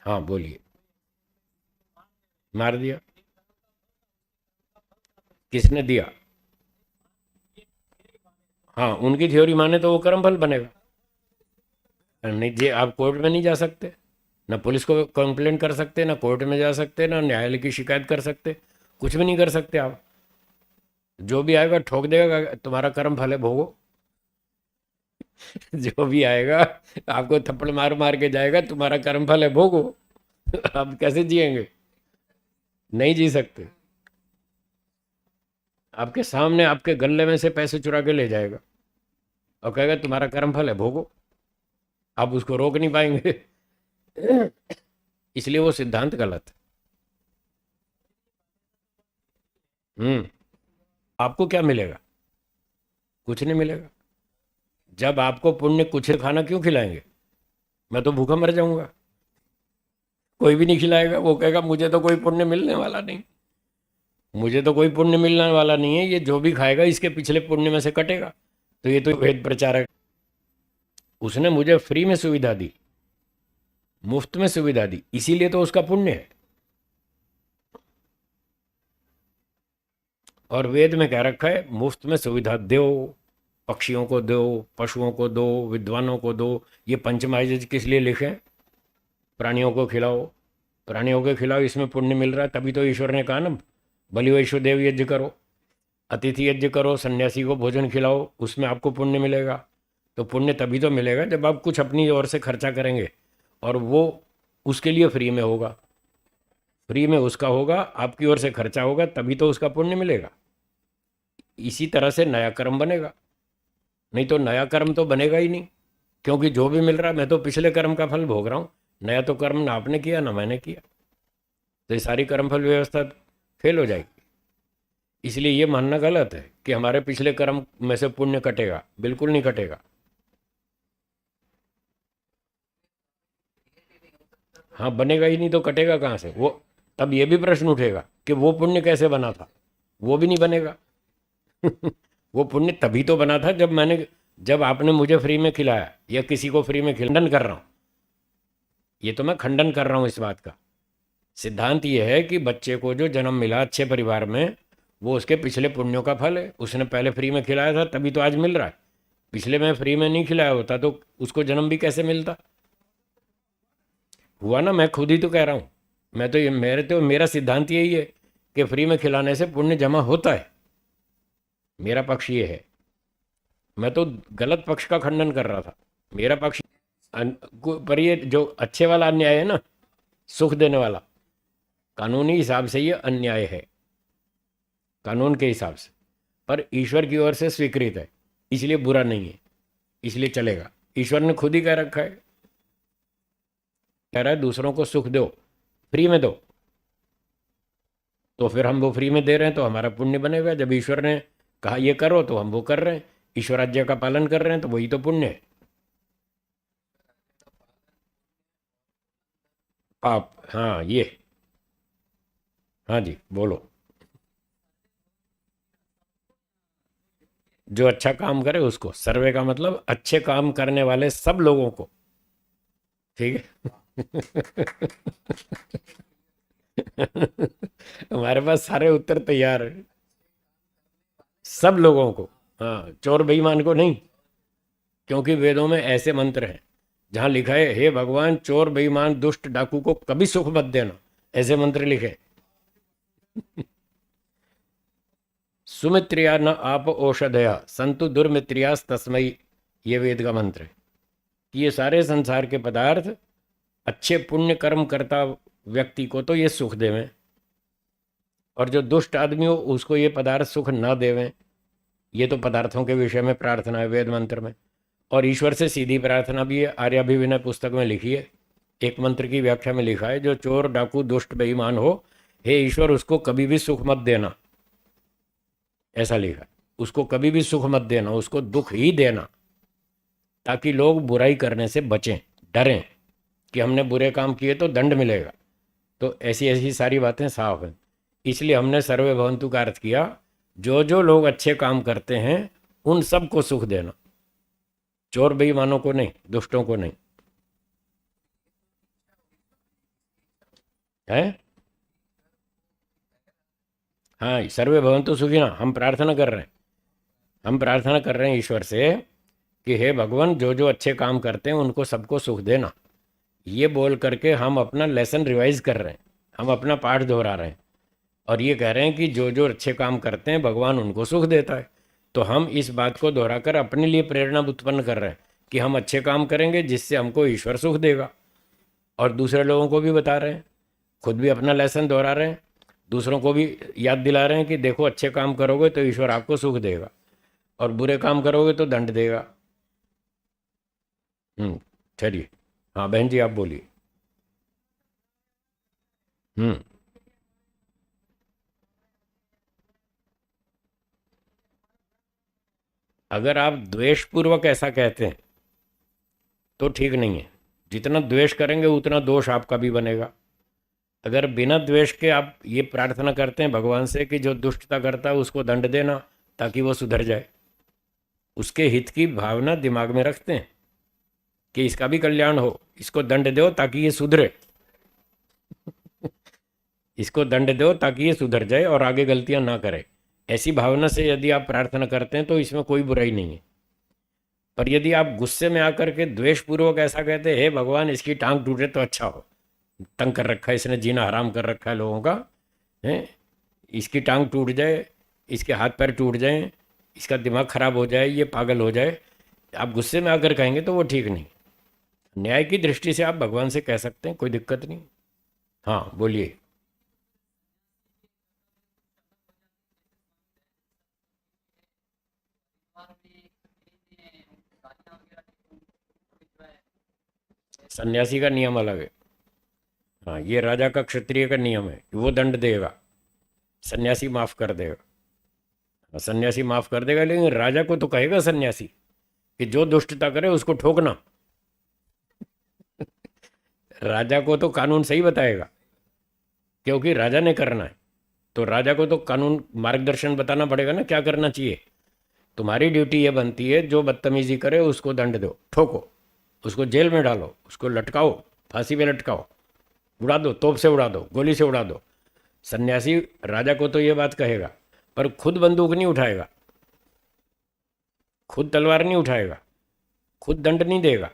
हाँ बोलिए। मार दिया? किसने दिया? हाँ उनकी थ्योरी माने तो वो कर्म फल बनेगा। नहीं जी, आप कोर्ट में नहीं जा सकते, ना पुलिस को कंप्लेंट कर सकते, ना कोर्ट में जा सकते, ना न्यायालय की शिकायत कर सकते, कुछ भी नहीं कर सकते आप। जो भी आएगा ठोक देगा, तुम्हारा कर्म फल है भोगो। जो भी आएगा आपको थप्पड़ मार मार के जाएगा, तुम्हारा कर्म फल है भोगो। आप कैसे जिएंगे? नहीं जी सकते। आपके सामने आपके गले में से पैसे चुरा के ले जाएगा और कहेगा तुम्हारा कर्म फल है भोगो। आप उसको रोक नहीं पाएंगे। इसलिए वो सिद्धांत गलत है। आपको क्या मिलेगा? कुछ नहीं मिलेगा। जब आपको पुण्य कुछ खाना क्यों खिलाएंगे? मैं तो भूखा मर जाऊंगा। कोई भी नहीं खिलाएगा, वो कहेगा मुझे तो कोई पुण्य मिलने वाला नहीं, मुझे तो कोई पुण्य मिलने वाला नहीं है, ये जो भी खाएगा इसके पिछले पुण्य में से कटेगा। तो ये तो वेद प्रचारक, उसने मुझे फ्री में सुविधा दी, मुफ्त में सुविधा दी, इसीलिए तो उसका पुण्य है। और वेद में कह रखा है मुफ्त में सुविधा दो, पक्षियों को दो, पशुओं को दो, विद्वानों को दो। ये पंचमहायज्ञ किस लिए लिखे? प्राणियों को खिलाओ, प्राणियों को खिलाओ, इसमें पुण्य मिल रहा है। तभी तो ईश्वर ने कहा ना बलि वैश्वदेव यज्ञ करो, अतिथि यज्ञ करो, सन्यासी को भोजन खिलाओ, उसमें आपको पुण्य मिलेगा। तो पुण्य तभी तो मिलेगा जब आप कुछ अपनी ओर से खर्चा करेंगे, और वो उसके लिए फ्री में होगा, फ्री में उसका होगा, आपकी ओर से खर्चा होगा, तभी तो उसका पुण्य मिलेगा। इसी तरह से नया कर्म बनेगा, नहीं तो नया कर्म तो बनेगा ही नहीं, क्योंकि जो भी मिल रहा है मैं तो पिछले कर्म का फल भोग रहा हूँ। नया तो कर्म ना आपने किया ना मैंने किया, तो ये सारी कर्मफल व्यवस्था फेल हो जाएगी। इसलिए ये मानना गलत है कि हमारे पिछले कर्म में से पुण्य कटेगा, बिल्कुल नहीं कटेगा। हाँ बनेगा ही नहीं तो कटेगा कहाँ से वो? तब ये भी प्रश्न उठेगा कि वो पुण्य कैसे बना था, वो भी नहीं बनेगा। वो पुण्य तभी तो बना था जब आपने मुझे फ्री में खिलाया या किसी को फ्री में खंडन कर रहा हूँ, ये तो मैं खंडन कर रहा हूँ इस बात का। सिद्धांत ये है कि बच्चे को जो जन्म मिला अच्छे परिवार में, वो उसके पिछले पुण्यों का फल है। उसने पहले फ्री में खिलाया था तभी तो आज मिल रहा है। पिछले में फ्री में नहीं खिलाया होता तो उसको जन्म भी कैसे मिलता? हुआ ना, मैं खुद ही तो कह रहा हूँ। मैं तो ये मेरा सिद्धांत यही है कि फ्री में खिलाने से पुण्य जमा होता है। मेरा पक्ष ये है। मैं तो गलत पक्ष का खंडन कर रहा था। मेरा पक्ष पर ये जो अच्छे वाला अन्याय है ना, सुख देने वाला, कानूनी हिसाब से ये अन्याय है, कानून के हिसाब से, पर ईश्वर की ओर से स्वीकृत है, इसलिए बुरा नहीं है, इसलिए चलेगा। ईश्वर ने खुद ही कह रखा है, कह रहा है दूसरों को सुख दो, फ्री में दो। तो फिर हम वो फ्री में दे रहे हैं तो हमारा पुण्य बनेगा। जब ईश्वर ने कहा ये करो तो हम वो कर रहे हैं, ईश्वराज्ञा का पालन कर रहे हैं, तो वही तो पुण्य है। आप, हाँ ये, हाँ जी बोलो। जो अच्छा काम करे उसको, सर्वे का मतलब अच्छे काम करने वाले सब लोगों को, ठीक है। हमारे पास सारे उत्तर तैयार है, सब लोगों को। हाँ, चोर बेईमान को नहीं, क्योंकि वेदों में ऐसे मंत्र हैं जहां लिखा है हे भगवान चोर बेईमान दुष्ट डाकू को कभी सुख मत देना, ऐसे मंत्र लिखे। सुमित्रिया न आप औषधया संतु दुर्मित्रियास तस्मयी, ये वेद का मंत्र है कि ये सारे संसार के पदार्थ अच्छे पुण्य कर्म करता व्यक्ति को तो ये सुख देवें, और जो दुष्ट आदमी हो उसको ये पदार्थ सुख ना देवें। ये तो पदार्थों के विषय में प्रार्थना है वेद मंत्र में। और ईश्वर से सीधी प्रार्थना भी है, आर्याभिविनय पुस्तक में लिखी है। एक मंत्र की व्याख्या में लिखा है जो चोर डाकू दुष्ट बेईमान हो, हे ईश्वर उसको कभी भी सुख मत देना, ऐसा लिखा है। उसको कभी भी सुख मत देना, उसको दुख ही देना, ताकि लोग बुराई करने से बचें, डरें कि हमने बुरे काम किए तो दंड मिलेगा। तो ऐसी ऐसी सारी बातें साफ हैं। इसलिए हमने सर्वे भवन्तु का अर्थ किया, जो जो लोग अच्छे काम करते हैं उन सबको सुख देना, चोर बेईमानों को नहीं, दुष्टों को नहीं। है, हाँ, सर्वे भवन्तु सुखिनः, हम प्रार्थना कर रहे हैं। हम प्रार्थना कर रहे हैं ईश्वर से कि हे भगवान जो जो अच्छे काम करते हैं उनको सबको सुख देना। ये बोल करके हम अपना लेसन रिवाइज कर रहे हैं, हम अपना पाठ दोहरा रहे हैं, और ये कह रहे हैं कि जो जो अच्छे काम करते हैं भगवान उनको सुख देता है। तो हम इस बात को दोहराकर अपने लिए प्रेरणा उत्पन्न कर रहे हैं कि हम अच्छे काम करेंगे जिससे हमको ईश्वर सुख देगा, और दूसरे लोगों को भी बता रहे हैं, खुद भी अपना लेसन दोहरा रहे हैं, दूसरों को भी याद दिला रहे हैं कि देखो अच्छे काम करोगे तो ईश्वर आपको सुख देगा, और बुरे काम करोगे तो दंड देगा। चलिए, हाँ बहन जी आप बोलिए। हम्म। अगर आप द्वेषपूर्वक ऐसा कहते हैं तो ठीक नहीं है। जितना द्वेष करेंगे उतना दोष आपका भी बनेगा। अगर बिना द्वेष के आप ये प्रार्थना करते हैं भगवान से कि जो दुष्टता करता है उसको दंड देना ताकि वो सुधर जाए, उसके हित की भावना दिमाग में रखते हैं कि इसका भी कल्याण हो, इसको दंड दो ताकि ये सुधरे, इसको दंड दो ताकि ये सुधर जाए और आगे गलतियां ना करे, ऐसी भावना से यदि आप प्रार्थना करते हैं तो इसमें कोई बुराई नहीं है। पर यदि आप गुस्से में आकर के द्वेषपूर्वक ऐसा कहते हैं हे भगवान इसकी टांग टूटे तो अच्छा हो, तंग कर रखा है इसने, जीना हराम कर रखा है लोगों का, है, इसकी टांग टूट जाए, इसके हाथ पैर टूट जाएं, इसका दिमाग खराब हो जाए, ये पागल हो जाए, आप गुस्से में आकर कहेंगे तो वो ठीक नहीं। न्याय की दृष्टि से आप भगवान से कह सकते हैं, कोई दिक्कत नहीं। हाँ बोलिए। सन्यासी का नियम अलग है। हाँ, ये राजा का क्षत्रिय का नियम है कि वो दंड देगा, सन्यासी माफ कर देगा। हाँ, सन्यासी माफ कर देगा, लेकिन राजा को तो कहेगा सन्यासी कि जो दुष्टता करे उसको ठोकना। राजा को तो कानून सही बताएगा, क्योंकि राजा ने करना है, तो राजा को तो कानून मार्गदर्शन बताना पड़ेगा ना, क्या करना चाहिए। तुम्हारी ड्यूटी ये बनती है जो बदतमीजी करे उसको दंड दो, ठोको, उसको जेल में डालो, उसको लटकाओ, फांसी पे लटकाओ, उड़ा दो, तोप से उड़ा दो, गोली से उड़ा दो। सन्यासी राजा को तो ये बात कहेगा, पर खुद बंदूक नहीं उठाएगा, खुद तलवार नहीं उठाएगा, खुद दंड नहीं देगा,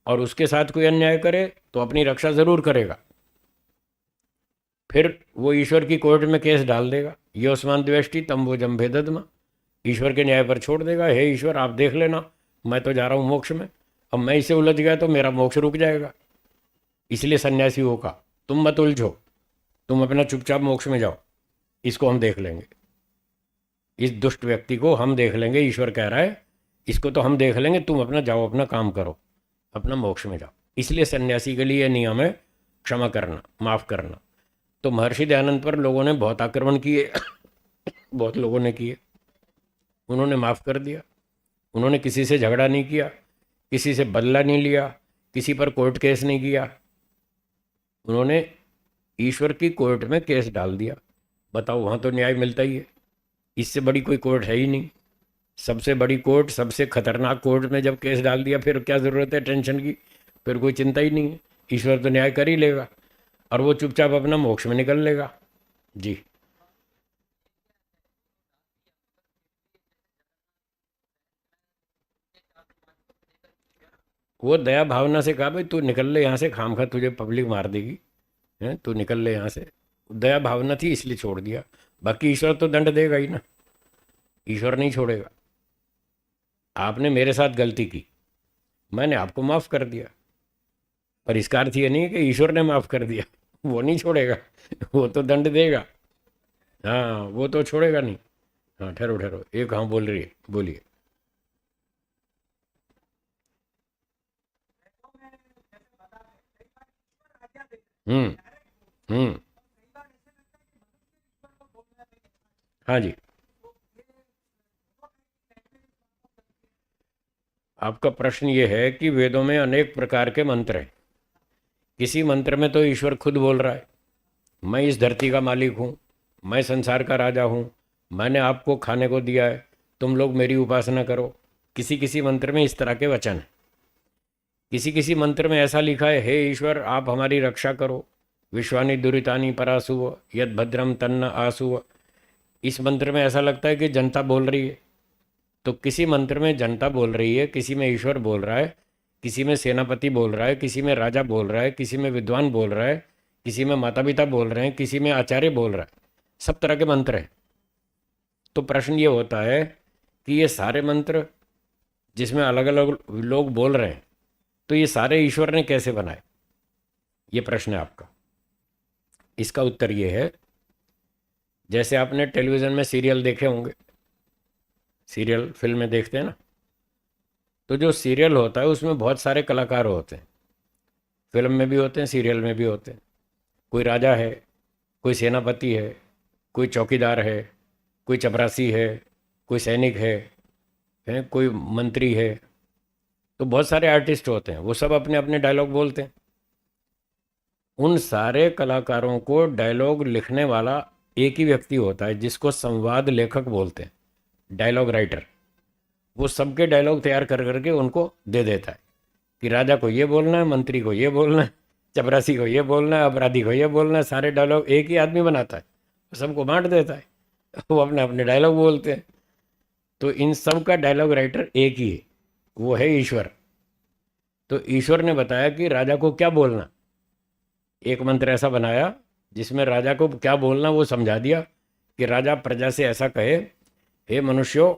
और उसके साथ कोई अन्याय करे तो अपनी रक्षा जरूर करेगा। फिर वो ईश्वर की कोर्ट में केस डाल देगा, ये उस्मान द्वेष्टि तम वो जम्भे ददमा, ईश्वर के न्याय पर छोड़ देगा। हे ईश्वर आप देख लेना, मैं तो जा रहा हूँ मोक्ष में, अब मैं इसे उलझ गया तो मेरा मोक्ष रुक जाएगा। इसलिए सन्यासी होगा, तुम मत उलझो, तुम अपना चुपचाप मोक्ष में जाओ, इसको हम देख लेंगे, इस दुष्ट व्यक्ति को हम देख लेंगे, ईश्वर कह रहा है इसको तो हम देख लेंगे, तुम अपना जाओ, अपना काम करो, अपना मोक्ष में जाओ। इसलिए सन्यासी के लिए नियम है क्षमा करना, माफ करना। तो महर्षि दयानंद पर लोगों ने बहुत आक्रमण किए बहुत लोगों ने किए, उन्होंने माफ कर दिया। उन्होंने किसी से झगड़ा नहीं किया, किसी से बदला नहीं लिया, किसी पर कोर्ट केस नहीं किया, उन्होंने ईश्वर की कोर्ट में केस डाल दिया। बताओ, वहाँ तो न्याय मिलता ही है, इससे बड़ी कोई कोर्ट है ही नहीं। सबसे बड़ी कोर्ट, सबसे खतरनाक कोर्ट में जब केस डाल दिया, फिर क्या ज़रूरत है टेंशन की, फिर कोई चिंता ही नहीं है, ईश्वर तो न्याय कर ही लेगा और वो चुपचाप अपना मोक्ष में निकल लेगा। जी। वो दया भावना से कहा भाई तू निकल ले यहाँ से, खाम खा तुझे पब्लिक मार देगी, हैं तू निकल ले यहाँ से। दया भावना थी इसलिए छोड़ दिया, बाकी ईश्वर तो दंड देगा ही ना, ईश्वर नहीं छोड़ेगा। आपने मेरे साथ गलती की, मैंने आपको माफ़ कर दिया, पर इसका अर्थ ये नहीं है कि ईश्वर ने माफ़ कर दिया, वो नहीं छोड़ेगा वो तो दंड देगा। हाँ, वो तो छोड़ेगा नहीं। हाँ, ठहरो ठहरो, एक हाँ बोल रही है, बोलिए। हम्म। हम्म। हाँ जी। आपका प्रश्न ये है कि वेदों में अनेक प्रकार के मंत्र हैं, किसी मंत्र में तो ईश्वर खुद बोल रहा है, मैं इस धरती का मालिक हूँ, मैं संसार का राजा हूँ, मैंने आपको खाने को दिया है, तुम लोग मेरी उपासना करो। किसी किसी मंत्र में इस तरह के वचन हैं। किसी किसी मंत्र में ऐसा लिखा है, हे ईश्वर आप हमारी रक्षा करो, विश्वानि दुरितानि परासुव यद भद्रम तन्न आसुव। इस मंत्र में ऐसा लगता है कि जनता बोल रही है, तो किसी मंत्र में जनता बोल रही है, किसी में ईश्वर बोल रहा है, किसी में सेनापति बोल रहा है, किसी में राजा बोल रहा है, किसी में विद्वान बोल रहा है, किसी में माता पिता बोल रहे हैं, किसी में आचार्य बोल रहा है। सब तरह के मंत्र हैं। तो प्रश्न ये होता है कि ये सारे मंत्र जिसमें अलग अलग लोग बोल रहे हैं, तो ये सारे ईश्वर ने कैसे बनाए, ये प्रश्न है आपका। इसका उत्तर ये है, जैसे आपने टेलीविज़न में सीरियल देखे होंगे, सीरियल फिल्में देखते हैं ना, तो जो सीरियल होता है उसमें बहुत सारे कलाकार होते हैं, फिल्म में भी होते हैं, सीरियल में भी होते हैं। कोई राजा है, कोई सेनापति है, कोई चौकीदार है, कोई चपरासी है, कोई सैनिक है कोई मंत्री है। तो बहुत सारे आर्टिस्ट होते हैं, वो सब अपने अपने डायलॉग बोलते हैं। उन सारे कलाकारों को डायलॉग लिखने वाला एक ही व्यक्ति होता है, जिसको संवाद लेखक बोलते हैं, डायलॉग राइटर। वो सबके डायलॉग तैयार कर करके उनको दे देता है कि राजा को ये बोलना है, मंत्री को ये बोलना है, चपरासी को ये बोलना है, अपराधी को ये बोलना है। सारे डायलॉग एक ही आदमी बनाता है, सबको बांट देता है, वो अपने अपने डायलॉग बोलते हैं। तो इन सब का डायलॉग राइटर एक ही है, वो है ईश्वर। तो ईश्वर ने बताया कि राजा को क्या बोलना, एक मंत्र ऐसा बनाया जिसमें राजा को क्या बोलना वो समझा दिया कि राजा प्रजा से ऐसा कहे, हे मनुष्यों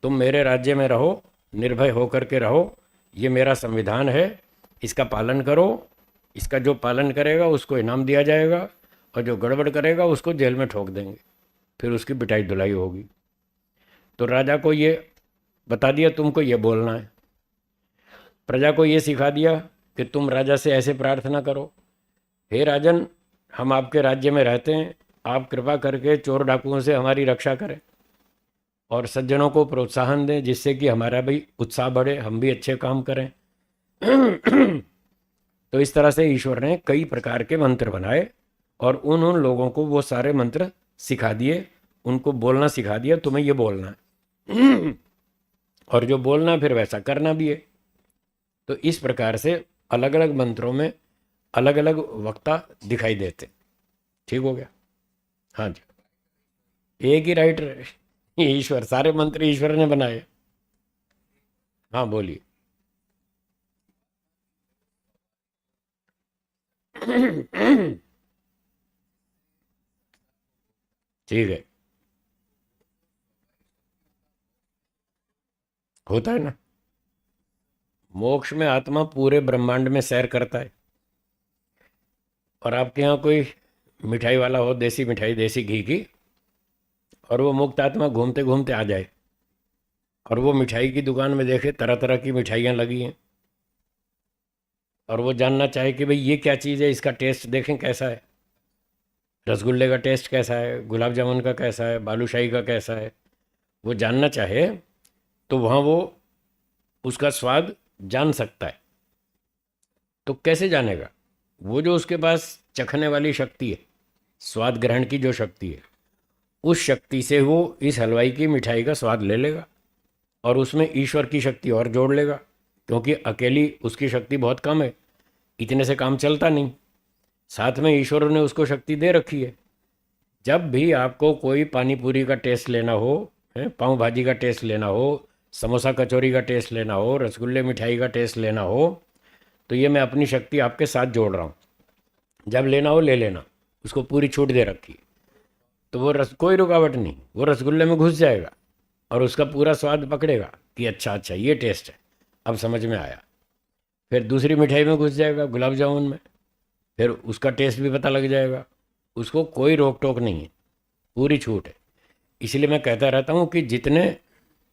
तुम मेरे राज्य में रहो, निर्भय होकर के रहो, ये मेरा संविधान है, इसका पालन करो, इसका जो पालन करेगा उसको इनाम दिया जाएगा, और जो गड़बड़ करेगा उसको जेल में ठोक देंगे, फिर उसकी पिटाई धुलाई होगी। तो राजा को ये बता दिया तुमको ये बोलना है, प्रजा को ये सिखा दिया कि तुम राजा से ऐसे प्रार्थना करो, हे राजन हम आपके राज्य में रहते हैं, आप कृपा करके चोर डाकुओं से हमारी रक्षा करें और सज्जनों को प्रोत्साहन दें, जिससे कि हमारा भी उत्साह बढ़े, हम भी अच्छे काम करें। तो इस तरह से ईश्वर ने कई प्रकार के मंत्र बनाए और उन उन लोगों को वो सारे मंत्र सिखा दिए, उनको बोलना सिखा दिया, तुम्हें ये बोलना है और जो बोलना है फिर वैसा करना भी है। तो इस प्रकार से अलग अलग मंत्रों में अलग अलग वक्ता दिखाई देते। ठीक हो गया? हाँ जी, एक ही राइटर है ईश्वर, सारे मंत्र ईश्वर ने बनाए। हाँ बोलिए। ठीक है, होता है ना। मोक्ष में आत्मा पूरे ब्रह्मांड में सैर करता है। और आपके यहाँ कोई मिठाई वाला हो, देसी मिठाई, देसी घी की, और वो मुक्त आत्मा घूमते घूमते आ जाए और वो मिठाई की दुकान में देखे तरह तरह की मिठाइयाँ लगी हैं, और वो जानना चाहे कि भाई ये क्या चीज़ है, इसका टेस्ट देखें कैसा है, रसगुल्ले का टेस्ट कैसा है, गुलाब जामुन का कैसा है, बालूशाही का कैसा है, वो जानना चाहे तो वहाँ वो उसका स्वाद जान सकता है। तो कैसे जानेगा? वो जो उसके पास चखने वाली शक्ति है, स्वाद ग्रहण की जो शक्ति है, उस शक्ति से वो इस हलवाई की मिठाई का स्वाद ले लेगा और उसमें ईश्वर की शक्ति और जोड़ लेगा, क्योंकि अकेली उसकी शक्ति बहुत कम है, इतने से काम चलता नहीं। साथ में ईश्वर ने उसको शक्ति दे रखी है। जब भी आपको कोई पानी पूरी का टेस्ट लेना हो, है पाव भाजी का टेस्ट लेना हो, समोसा कचौरी का टेस्ट लेना हो, रसगुल्ले मिठाई का टेस्ट लेना हो, तो ये मैं अपनी शक्ति आपके साथ जोड़ रहा हूँ। जब लेना हो ले लेना, उसको पूरी छूट दे रखी है। तो वो कोई रुकावट नहीं, वो रसगुल्ले में घुस जाएगा और उसका पूरा स्वाद पकड़ेगा कि अच्छा अच्छा ये टेस्ट है, अब समझ में आया। फिर दूसरी मिठाई में घुस जाएगा, गुलाब जामुन में, फिर उसका टेस्ट भी पता लग जाएगा। उसको कोई रोक टोक नहीं है, पूरी छूट है। इसलिए मैं कहता रहता हूँ कि जितने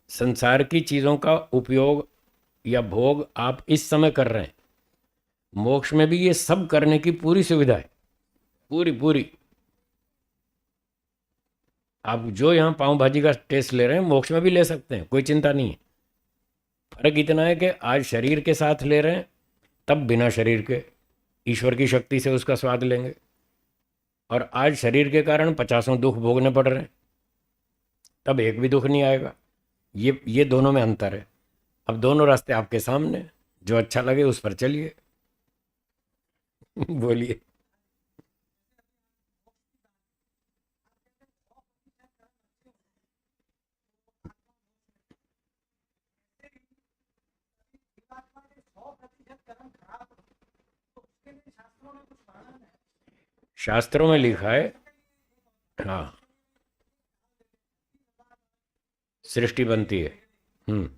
संसार की चीज़ों का उपयोग या भोग आप इस समय कर रहे हैं, मोक्ष में भी ये सब करने की पूरी सुविधा है, पूरी पूरी। आप जो यहाँ पाव भाजी का टेस्ट ले रहे हैं, मोक्ष में भी ले सकते हैं, कोई चिंता नहीं है। फर्क इतना है कि आज शरीर के साथ ले रहे हैं, तब बिना शरीर के ईश्वर की शक्ति से उसका स्वाद लेंगे। और आज शरीर के कारण 50 दुख भोगने पड़ रहे हैं, तब एक भी दुख नहीं आएगा। ये दोनों में अंतर है। अब दोनों रास्ते आपके सामने, जो अच्छा लगे उस पर चलिए। बोलिए। शास्त्रों में लिखा है, हाँ, सृष्टि बनती है। हम्म।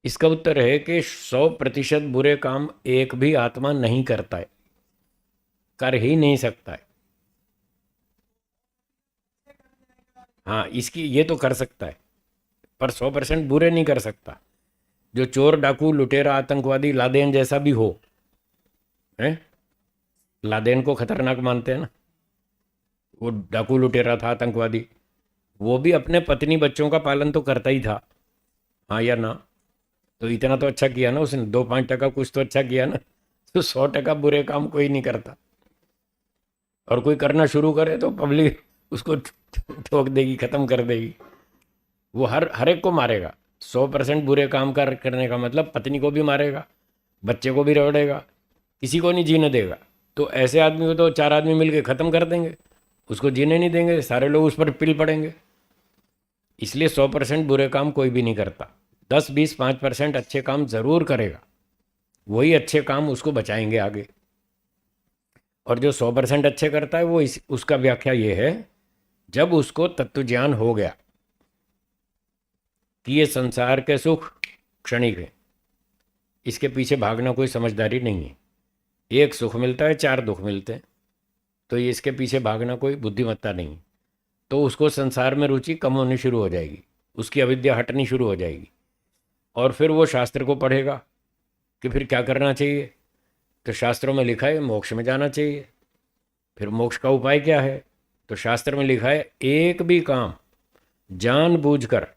इसका उत्तर है कि 100% बुरे काम एक भी आत्मा नहीं करता है, कर ही नहीं सकता है। हाँ, इसकी ये तो कर सकता है, पर 100% बुरे नहीं कर सकता। जो चोर डाकू लुटेरा आतंकवादी लादेन जैसा भी हो, है, लादेन को खतरनाक मानते हैं ना, वो डाकू लुटेरा था, आतंकवादी, वो भी अपने पत्नी बच्चों का पालन तो करता ही था, हाँ या ना? तो इतना तो अच्छा किया ना उसने, 2-5% कुछ तो अच्छा किया ना। तो 100% बुरे काम कोई नहीं करता। और कोई करना शुरू करे तो पब्लिक उसको ठोक देगी, खत्म कर देगी। वो हर हर एक को मारेगा। 100% बुरे काम करने का मतलब पत्नी को भी मारेगा, बच्चे को भी रगड़ेगा, किसी को नहीं जीने देगा। तो ऐसे आदमी को तो 4 आदमी मिलके ख़त्म कर देंगे, उसको जीने नहीं देंगे, सारे लोग उस पर पिल पड़ेंगे। इसलिए 100% बुरे काम कोई भी नहीं करता। 10-20-5% अच्छे काम ज़रूर करेगा, वही अच्छे काम उसको बचाएंगे आगे। और जो 100% अच्छे करता है वो उसका व्याख्या ये है, जब उसको तत्व ज्ञान हो गया कि ये संसार के सुख क्षणिक है, इसके पीछे भागना कोई समझदारी नहीं है। एक सुख मिलता है, 4 दुख मिलते हैं, तो ये इसके पीछे भागना कोई बुद्धिमत्ता नहीं है। तो उसको संसार में रुचि कम होनी शुरू हो जाएगी, उसकी अविद्या हटनी शुरू हो जाएगी। और फिर वो शास्त्र को पढ़ेगा कि फिर क्या करना चाहिए। तो शास्त्रों में लिखा है मोक्ष में जाना चाहिए। फिर मोक्ष का उपाय क्या है? तो शास्त्र में लिखा है एक भी काम जानबूझकर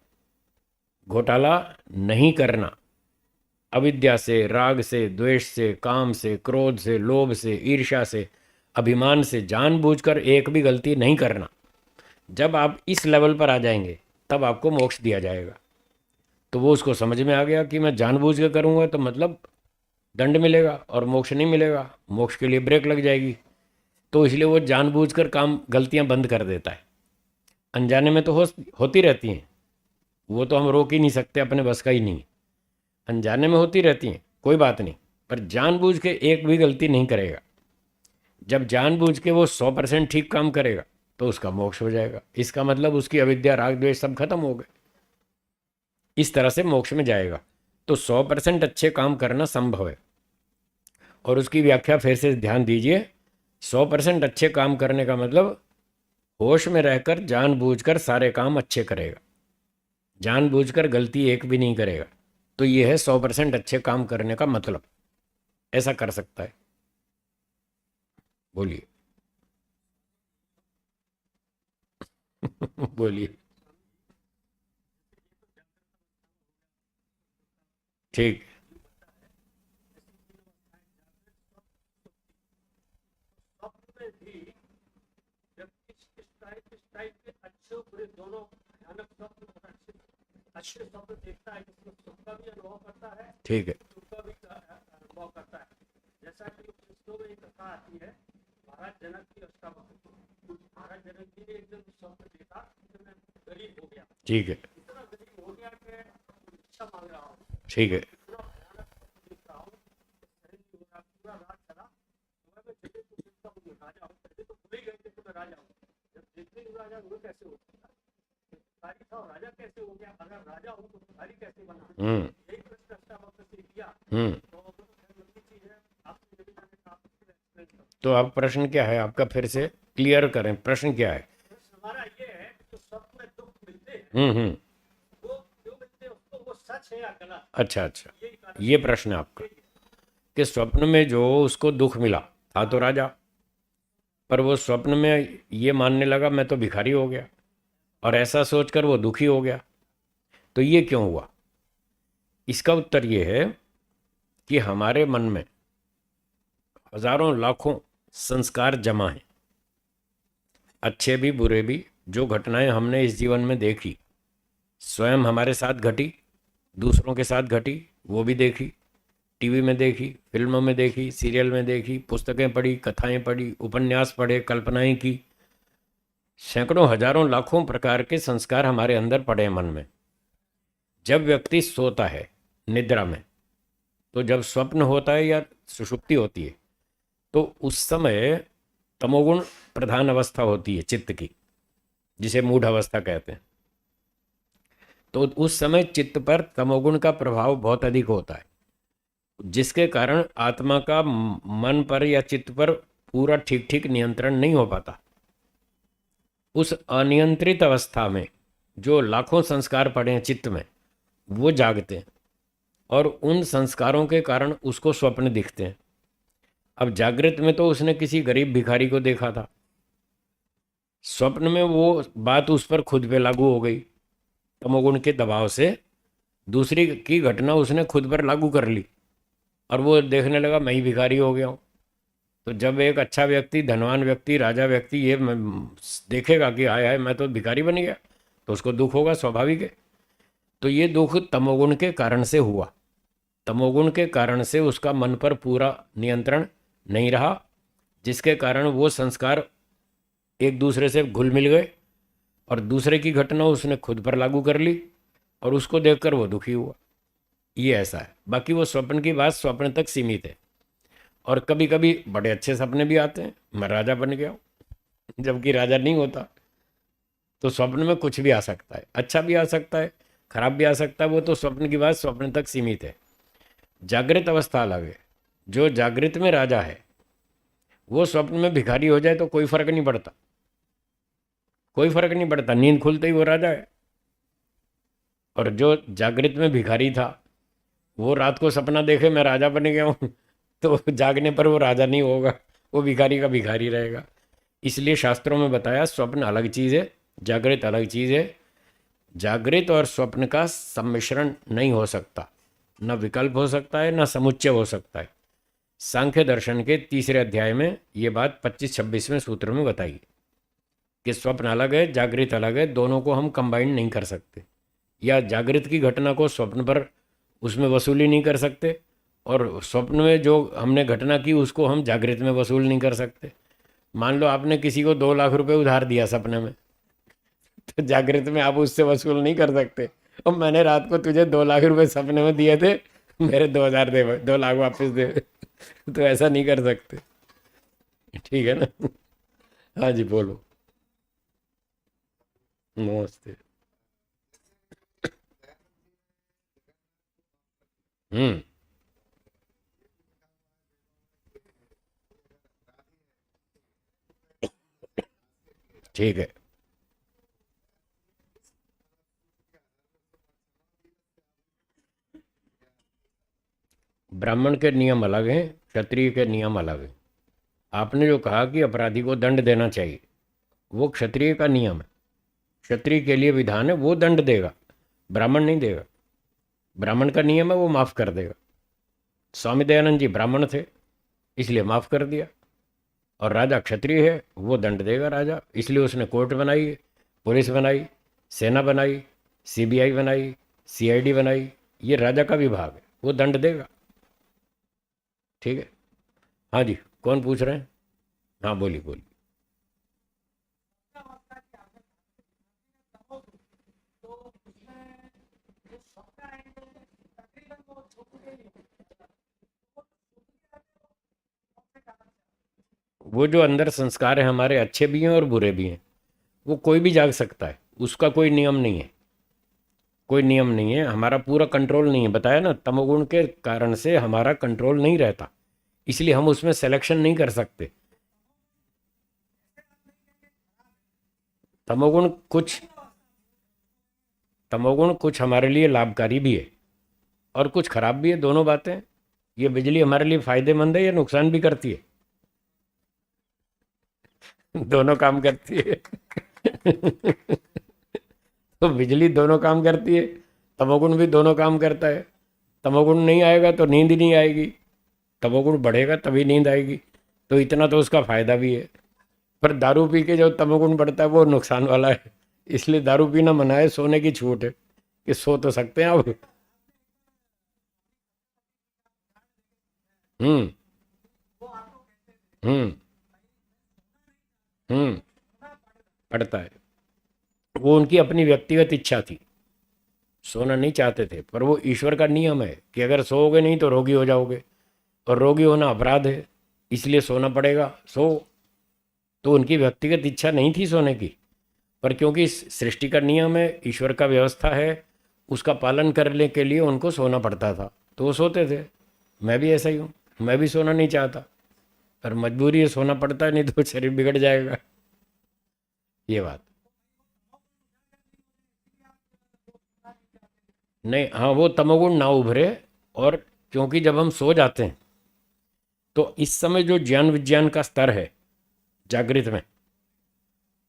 घोटाला नहीं करना। अविद्या से, राग से, द्वेष से, काम से, क्रोध से, लोभ से, ईर्ष्या से, अभिमान से जानबूझकर एक भी गलती नहीं करना। जब आप इस लेवल पर आ जाएंगे तब आपको मोक्ष दिया जाएगा। तो वो उसको समझ में आ गया कि मैं जानबूझ के करूँगा तो मतलब दंड मिलेगा और मोक्ष नहीं मिलेगा, मोक्ष के लिए ब्रेक लग जाएगी। तो इसलिए वो जानबूझकर काम गलतियां बंद कर देता है। अनजाने में तो होती रहती हैं, वो तो हम रोक ही नहीं सकते, अपने बस का ही नहीं। अनजाने में होती रहती हैं, कोई बात नहीं, पर जानबूझ के एक भी गलती नहीं करेगा। जब जानबूझ के वो 100% ठीक काम करेगा तो उसका मोक्ष हो जाएगा। इसका मतलब उसकी अविद्या, राग, द्वेष सब खत्म हो गए, इस तरह से मोक्ष में जाएगा। तो 100% अच्छे काम करना संभव है। और उसकी व्याख्या फिर से ध्यान दीजिए। 100% अच्छे काम करने का मतलब होश में रहकर जानबूझकर सारे काम अच्छे करेगा, जानबूझकर गलती एक भी नहीं करेगा। तो ये है 100% अच्छे काम करने का मतलब। ऐसा कर सकता है। बोलिए। बोलिए। ठीक। स्वप्न में भी जब इस टाइप के अच्छे और बुरे दोनों भयानक स्वप्न और अच्छे अच्छे स्वप्न देखता है, जिसमें सुख का भी अनुभव करता है, ठीक है। दुख का भी अनुभव करता है। जैसा कि उपनिषदों में एक कथा आती है, महाराज जनक की अष्टावक्र। महाराज जनक जी ने एक दिन स्वप्न देखा कि मैं गरीब हो गया, ठीक है। इतना गरीब हो गया कि भिक्षा मांग रहा हूँ, ठीक है। इतना भयानक स्वप्न देख रहा हूँ, सहन नहीं हो रहा, पूरा रात चला। तो मैं जल्दी तो देखता हूँ राजा हूँ, पहले तो भूल ही गए थे कि मैं राजा हूँ। जब देखते ही राजा वो कैसे हो सकता, भिखारी था और राजा कैसे हो गया, अगर राजा हूँ तो भिखारी कैसे बना। यही प्रश्न अष्टावक्र से किया। तो वो तो खैर लंबी चीज है, आपसे जब मैंने कहा एक्सप्लेन करो। तो आप प्रश्न क्या है आपका, फिर से क्लियर करें, प्रश्न क्या है? हमारा ये है कि जो स्वप्न में दुख मिलते हैं, हम्म। वो क्यों मिलते हैं, उसको वो सच है या गलत, अच्छा अच्छा, यही कारण ये प्रश्न है आपका कि स्वप्न में जो उसको दुख मिला था तो राजा, पर वो स्वप्न में ये मानने लगा मैं तो भिखारी हो गया, और ऐसा सोचकर वो दुखी हो गया। तो ये क्यों हुआ? इसका उत्तर ये है कि हमारे मन में हजारों लाखों संस्कार जमा हैं, अच्छे भी बुरे भी। जो घटनाएं हमने इस जीवन में देखी, स्वयं हमारे साथ घटी, दूसरों के साथ घटी, वो भी देखी, टीवी में देखी, फिल्मों में देखी, सीरियल में देखी, पुस्तकें पढ़ी, कथाएं पढ़ी, उपन्यास पढ़े, कल्पनाएं की। सैकड़ों हजारों लाखों प्रकार के संस्कार हमारे अंदर पड़े हैं मन में। जब व्यक्ति सोता है निद्रा में, तो जब स्वप्न होता है या सुषुप्ति होती है, तो उस समय तमोगुण प्रधान अवस्था होती है चित्त की, जिसे मूढ़ अवस्था कहते हैं। तो उस समय चित्त पर तमोगुण का प्रभाव बहुत अधिक होता है, जिसके कारण आत्मा का मन पर या चित्त पर पूरा ठीक ठीक नियंत्रण नहीं हो पाता। उस अनियंत्रित अवस्था में जो लाखों संस्कार पड़े हैं चित्त में, वो जागते हैं, और उन संस्कारों के कारण उसको स्वप्न दिखते हैं। अब जागृत में तो उसने किसी गरीब भिखारी को देखा था, स्वप्न में वो बात उस पर खुद पे लागू हो गई, तमोगुण के दबाव से दूसरी की घटना उसने खुद पर लागू कर ली, और वो देखने लगा मैं ही भिखारी हो गया हूँ। तो जब एक अच्छा व्यक्ति, धनवान व्यक्ति, राजा व्यक्ति ये देखेगा कि हाय हाय मैं तो भिखारी बन गया, तो उसको दुख होगा, स्वाभाविक है। तो ये दुख तमोगुण के कारण से हुआ। तमोगुण के कारण से उसका मन पर पूरा नियंत्रण नहीं रहा, जिसके कारण वो संस्कार एक दूसरे से घुल मिल गए, और दूसरे की घटना उसने खुद पर लागू कर ली, और उसको देखकर वो दुखी हुआ। ये ऐसा है। बाकी वो स्वप्न की बात स्वप्न तक सीमित है। और कभी कभी बड़े अच्छे सपने भी आते हैं, मैं राजा बन गया हूँ, जबकि राजा नहीं होता। तो स्वप्न में कुछ भी आ सकता है, अच्छा भी आ सकता है, खराब भी आ सकता है। वो तो स्वप्न की बात स्वप्न तक सीमित है। जागृत अवस्था अलग है। जो जागृत में राजा है, वो स्वप्न में भिखारी हो जाए तो कोई फर्क नहीं पड़ता, कोई फर्क नहीं पड़ता, नींद खुलते ही वो राजा है। और जो जागृत में भिखारी था, वो रात को सपना देखे मैं राजा बन गया हूँ, तो जागने पर वो राजा नहीं होगा, वो भिखारी का भिखारी रहेगा। इसलिए शास्त्रों में बताया स्वप्न अलग चीज़ है, जागृत अलग चीज़ है। जागृत और स्वप्न का सम्मिश्रण नहीं हो सकता, न विकल्प हो सकता है, न समुच्चय हो सकता है। सांख्य दर्शन के तीसरे अध्याय में ये बात 25-26वें सूत्र में बताई कि स्वप्न अलग है, जागृत अलग है, दोनों को हम कंबाइन नहीं कर सकते। या जागृत की घटना को स्वप्न पर उसमें वसूली नहीं कर सकते, और स्वप्न में जो हमने घटना की उसको हम जागृत में वसूल नहीं कर सकते। मान लो आपने किसी को 2 लाख रुपए उधार दिया सपने में, तो जागृत में आप उससे वसूल नहीं कर सकते। और मैंने रात को तुझे 2 लाख रुपए सपने में दिए थे, मेरे 2 हजार दे, 2 लाख वापस दे। तो ऐसा नहीं कर सकते। ठीक है ना। हाँ जी बोलो। नमस्ते। हम्म। ठीक है। ब्राह्मण के नियम अलग हैं, क्षत्रिय के नियम अलग हैं। आपने जो कहा कि अपराधी को दंड देना चाहिए, वो क्षत्रिय का नियम है। क्षत्रिय के लिए विधान है, वो दंड देगा, ब्राह्मण नहीं देगा। ब्राह्मण का नियम है, वो माफ कर देगा। स्वामी दयानंद जी ब्राह्मण थे, इसलिए माफ कर दिया। और राजा क्षत्रिय है, वो दंड देगा राजा, इसलिए उसने कोर्ट बनाई, पुलिस बनाई, सेना बनाई, सीबीआई बनाई, सीआईडी बनाई। ये राजा का विभाग है, वो दंड देगा। ठीक है। हाँ जी, कौन पूछ रहे हैं? हाँ बोलिए बोलिए। अवस्था की आदत तमोगुण, तो उसमें जो स्वप्न आएंगे तकरीबन वो छूट गई, वो छूट गया तो सबसे कारण वो जो अंदर संस्कार है हमारे, अच्छे भी हैं और बुरे भी हैं, वो कोई भी जाग सकता है, उसका कोई नियम नहीं है। कोई नियम नहीं है, हमारा पूरा कंट्रोल नहीं है। बताया ना, तमोगुण के कारण से हमारा कंट्रोल नहीं रहता, इसलिए हम उसमें सिलेक्शन नहीं कर सकते। तमोगुण कुछ तमोगुण कुछ हमारे लिए लाभकारी भी है और कुछ खराब भी है, दोनों बातें। ये बिजली हमारे लिए फायदेमंद है या नुकसान भी करती है? दोनों काम करती है। तो बिजली दोनों काम करती है, तमोगुण भी दोनों काम करता है। तमोगुण नहीं आएगा तो नींद ही नहीं आएगी, तमोगुण बढ़ेगा तभी नींद आएगी। तो इतना तो उसका फायदा भी है। पर दारू पी के जो तमोगुण बढ़ता है वो नुकसान वाला है। इसलिए दारू पीना मना है, सोने की छूट है कि सो तो सकते हैं अब। हम्म। हम्म। हम्म। पड़ता है। वो उनकी अपनी व्यक्तिगत इच्छा थी, सोना नहीं चाहते थे, पर वो ईश्वर का नियम है कि अगर सोओगे नहीं तो रोगी हो जाओगे, और रोगी होना अपराध है, इसलिए सोना पड़ेगा, सो। तो उनकी व्यक्तिगत इच्छा नहीं थी सोने की, पर क्योंकि इस सृष्टि का नियम है, ईश्वर का व्यवस्था है, उसका पालन करने के लिए उनको सोना पड़ता था, तो वो सोते थे। मैं भी ऐसा ही हूँ, मैं भी सोना नहीं चाहता, पर मजबूरी है, सोना पड़ता है, नहीं तो शरीर बिगड़ जाएगा। ये बात नहीं। हाँ, वो तमोगुण ना उभरे। और क्योंकि जब हम सो जाते हैं तो इस समय जो ज्ञान विज्ञान का स्तर है जागृत में,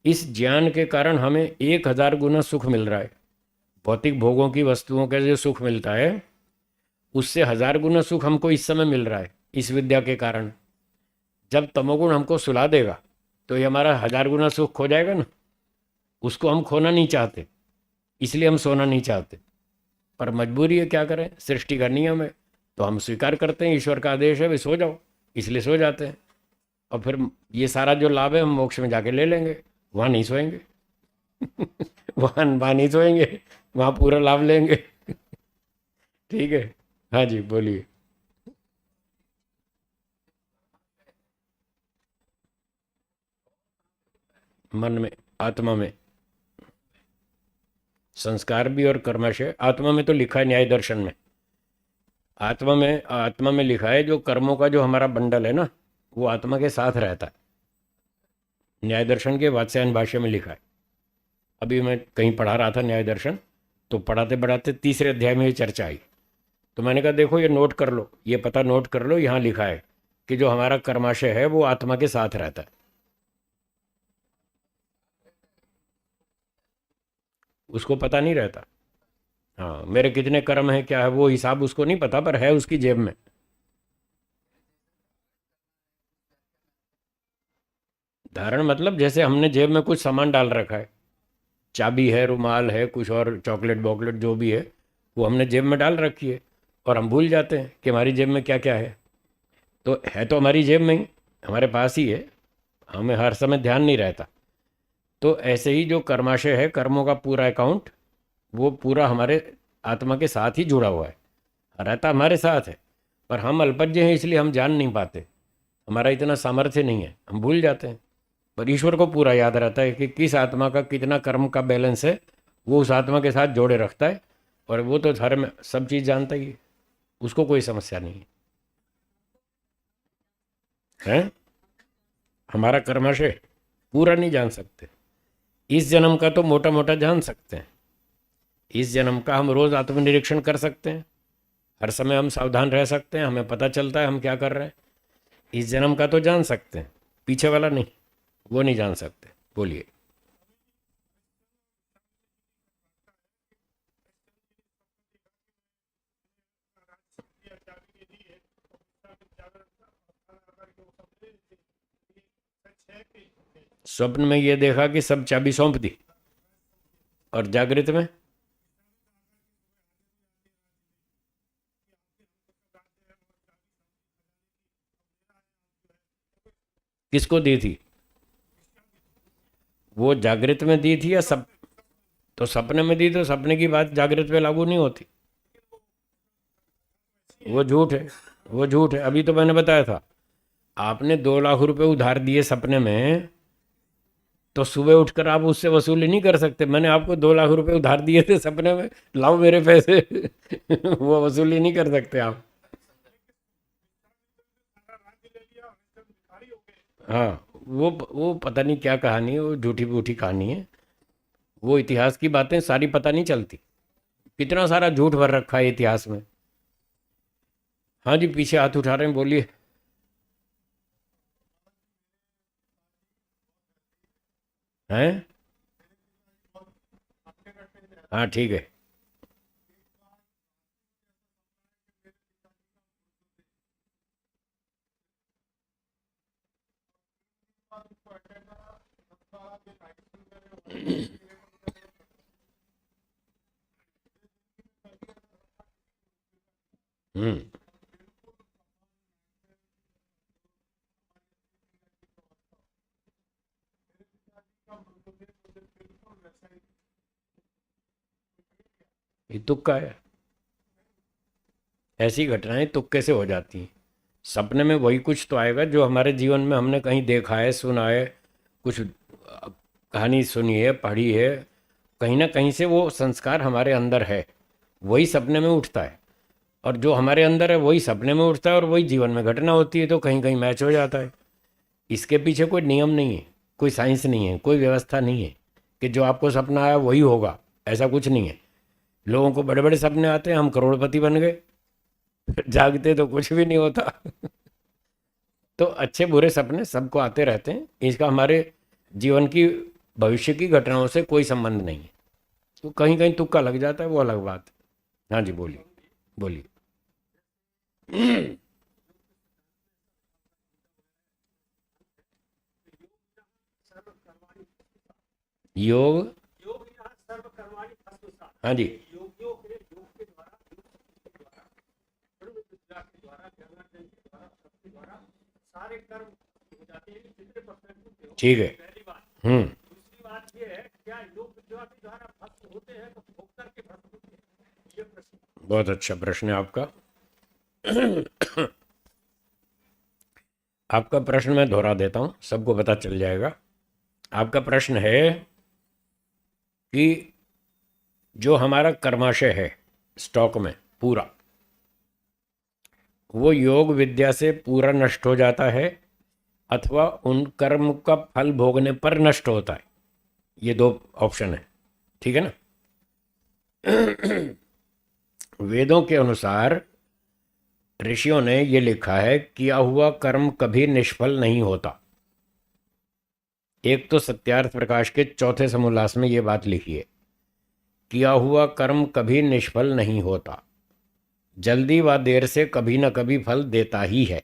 इस ज्ञान के कारण हमें 1000 गुना सुख मिल रहा है। भौतिक भोगों की वस्तुओं का जो सुख मिलता है, उससे 1000 गुना सुख हमको इस समय मिल रहा है इस विद्या के कारण। जब तमोगुण हमको सुला देगा तो ये हमारा 1000 गुना सुख खो जाएगा ना। उसको हम खोना नहीं चाहते, इसलिए हम सोना नहीं चाहते, पर मजबूरी है, क्या करें, सृष्टि का नियम है। तो हम स्वीकार करते हैं, ईश्वर का आदेश है भाई सो जाओ, इसलिए सो जाते हैं। और फिर ये सारा जो लाभ है हम मोक्ष में जाके ले लेंगे, वहाँ नहीं सोएंगे। वहाँ नहीं सोएंगे, वहाँ पूरा लाभ लेंगे। ठीक है। हाँ जी बोलिए। मन में, आत्मा में संस्कार भी और कर्मशय। आत्मा में तो लिखा है न्याय दर्शन में, आत्मा में लिखा है, जो कर्मों का जो हमारा बंडल है ना, वो आत्मा के साथ रहता है। न्याय दर्शन के वात्स्यायन भाष्य में लिखा है। अभी मैं कहीं पढ़ा रहा था न्याय दर्शन, तो पढ़ाते पढ़ाते तीसरे अध्याय में ये चर्चा आई। तो मैंने कहा देखो ये नोट कर लो, ये पता नोट कर लो, यहाँ लिखा है कि जो हमारा कर्माशय है वो आत्मा के साथ रहता है, उसको पता नहीं रहता। हाँ, मेरे कितने कर्म हैं क्या है वो हिसाब उसको नहीं पता, पर है उसकी जेब में। धारण मतलब जैसे हमने जेब में कुछ सामान डाल रखा है, चाबी है, रुमाल है, कुछ और चॉकलेट बॉकलेट जो भी है, वो हमने जेब में डाल रखी है, और हम भूल जाते हैं कि हमारी जेब में क्या क्या है। तो है तो हमारी जेब में ही, हमारे पास ही है, हमें हर समय ध्यान नहीं रहता। तो ऐसे ही जो कर्माशय है, कर्मों का पूरा अकाउंट, वो पूरा हमारे आत्मा के साथ ही जुड़ा हुआ है, रहता हमारे साथ है। पर हम अल्पज्ञ हैं, इसलिए हम जान नहीं पाते, हमारा इतना सामर्थ्य नहीं है, हम भूल जाते हैं। पर ईश्वर को पूरा याद रहता है कि किस आत्मा का कितना कर्म का बैलेंस है, वो उस आत्मा के साथ जोड़े रखता है। और वो तो सारे में सब चीज़ जानता ही है, उसको कोई समस्या नहीं है। हैं? हमारा कर्माशय पूरा नहीं जान सकते। इस जन्म का तो मोटा मोटा जान सकते हैं, इस जन्म का हम रोज़ आत्मनिरीक्षण कर सकते हैं, हर समय हम सावधान रह सकते हैं, हमें पता चलता है हम क्या कर रहे हैं। इस जन्म का तो जान सकते हैं, पीछे वाला नहीं, वो नहीं जान सकते। बोलिए। स्वप्न में ये देखा कि सब चाबी सौंप दी, और जागृत में किसको दी थी? वो जागृत में दी थी या सब? तो सपने में दी तो सपने की बात जागृत पे लागू नहीं होती, वो झूठ है, वो झूठ है। अभी तो मैंने बताया था, आपने 2 लाख रुपए उधार दिए सपने में, तो सुबह उठकर आप उससे वसूली नहीं कर सकते। मैंने आपको 2 लाख रुपए उधार दिए थे सपने में, लाओ मेरे पैसे। वो वसूली नहीं कर सकते आप। हाँ, वो पता नहीं क्या कहानी है, वो झूठी बूठी कहानी है। वो इतिहास की बातें सारी पता नहीं चलती, कितना सारा झूठ भर रखा है इतिहास में। हाँ जी, पीछे हाथ उठा रहे हैं, बोलिए। हैं? हाँ ठीक है। हम्म। ये तुक्का है, ऐसी घटनाएं तुक्के से हो जाती हैं। सपने में वही कुछ तो आएगा जो हमारे जीवन में हमने कहीं देखा है, सुना है, कुछ कहानी सुनी है, पढ़ी है, कहीं ना कहीं से वो संस्कार हमारे अंदर है, वही सपने में उठता है। और जो हमारे अंदर है वही सपने में उठता है, और वही जीवन में घटना होती है, तो कहीं कहीं मैच हो जाता है। इसके पीछे कोई नियम नहीं है, कोई साइंस नहीं है, कोई व्यवस्था नहीं है कि जो आपको सपना आया वही होगा, ऐसा कुछ नहीं है। लोगों को बड़े बड़े सपने आते हैं, हम करोड़पति बन गए, जागते तो कुछ भी नहीं होता। तो अच्छे बुरे सपने सबको आते रहते हैं, इसका हमारे जीवन की भविष्य की घटनाओं से कोई संबंध नहीं है। तो कहीं कहीं तुक्का लग जाता है, वो अलग बात है। हाँ जी, बोलिए, बोलिए। सर्व कर्माणि योग। योग यहाँ सर्व कर्माणि भस्मसात्। हाँ जी। योगियों के योग के द्वारा, योग के द्वारा, ब्रह्म विद्या के द्वारा, ज्ञानार्जन के द्वारा, सबके द्वारा सारे कर्म हो जाते हैं जितने परसेंट होते हो। ठीक है। पहली बात। हम्म। दूसरी बात ये है, क्या योग विद्या के द्वारा भस्म होते हैं तो भोग करके भस्म होते हैं? ये प्रश्न। बहुत अच्छा प्रश्न है आपका। आपका प्रश्न मैं दोहरा देता हूँ, सबको पता चल जाएगा। आपका प्रश्न है कि जो हमारा कर्माशय है स्टॉक में पूरा, वो योग विद्या से पूरा नष्ट हो जाता है, अथवा उन कर्म का फल भोगने पर नष्ट होता है। ये 2 ऑप्शन है, ठीक है ना। वेदों के अनुसार ऋषियों ने ये लिखा है, किया हुआ कर्म कभी निष्फल नहीं होता। एक तो सत्यार्थ प्रकाश के चौथे समोल्लास में ये बात लिखी है, किया हुआ कर्म कभी निष्फल नहीं होता, जल्दी व देर से कभी न कभी फल देता ही है।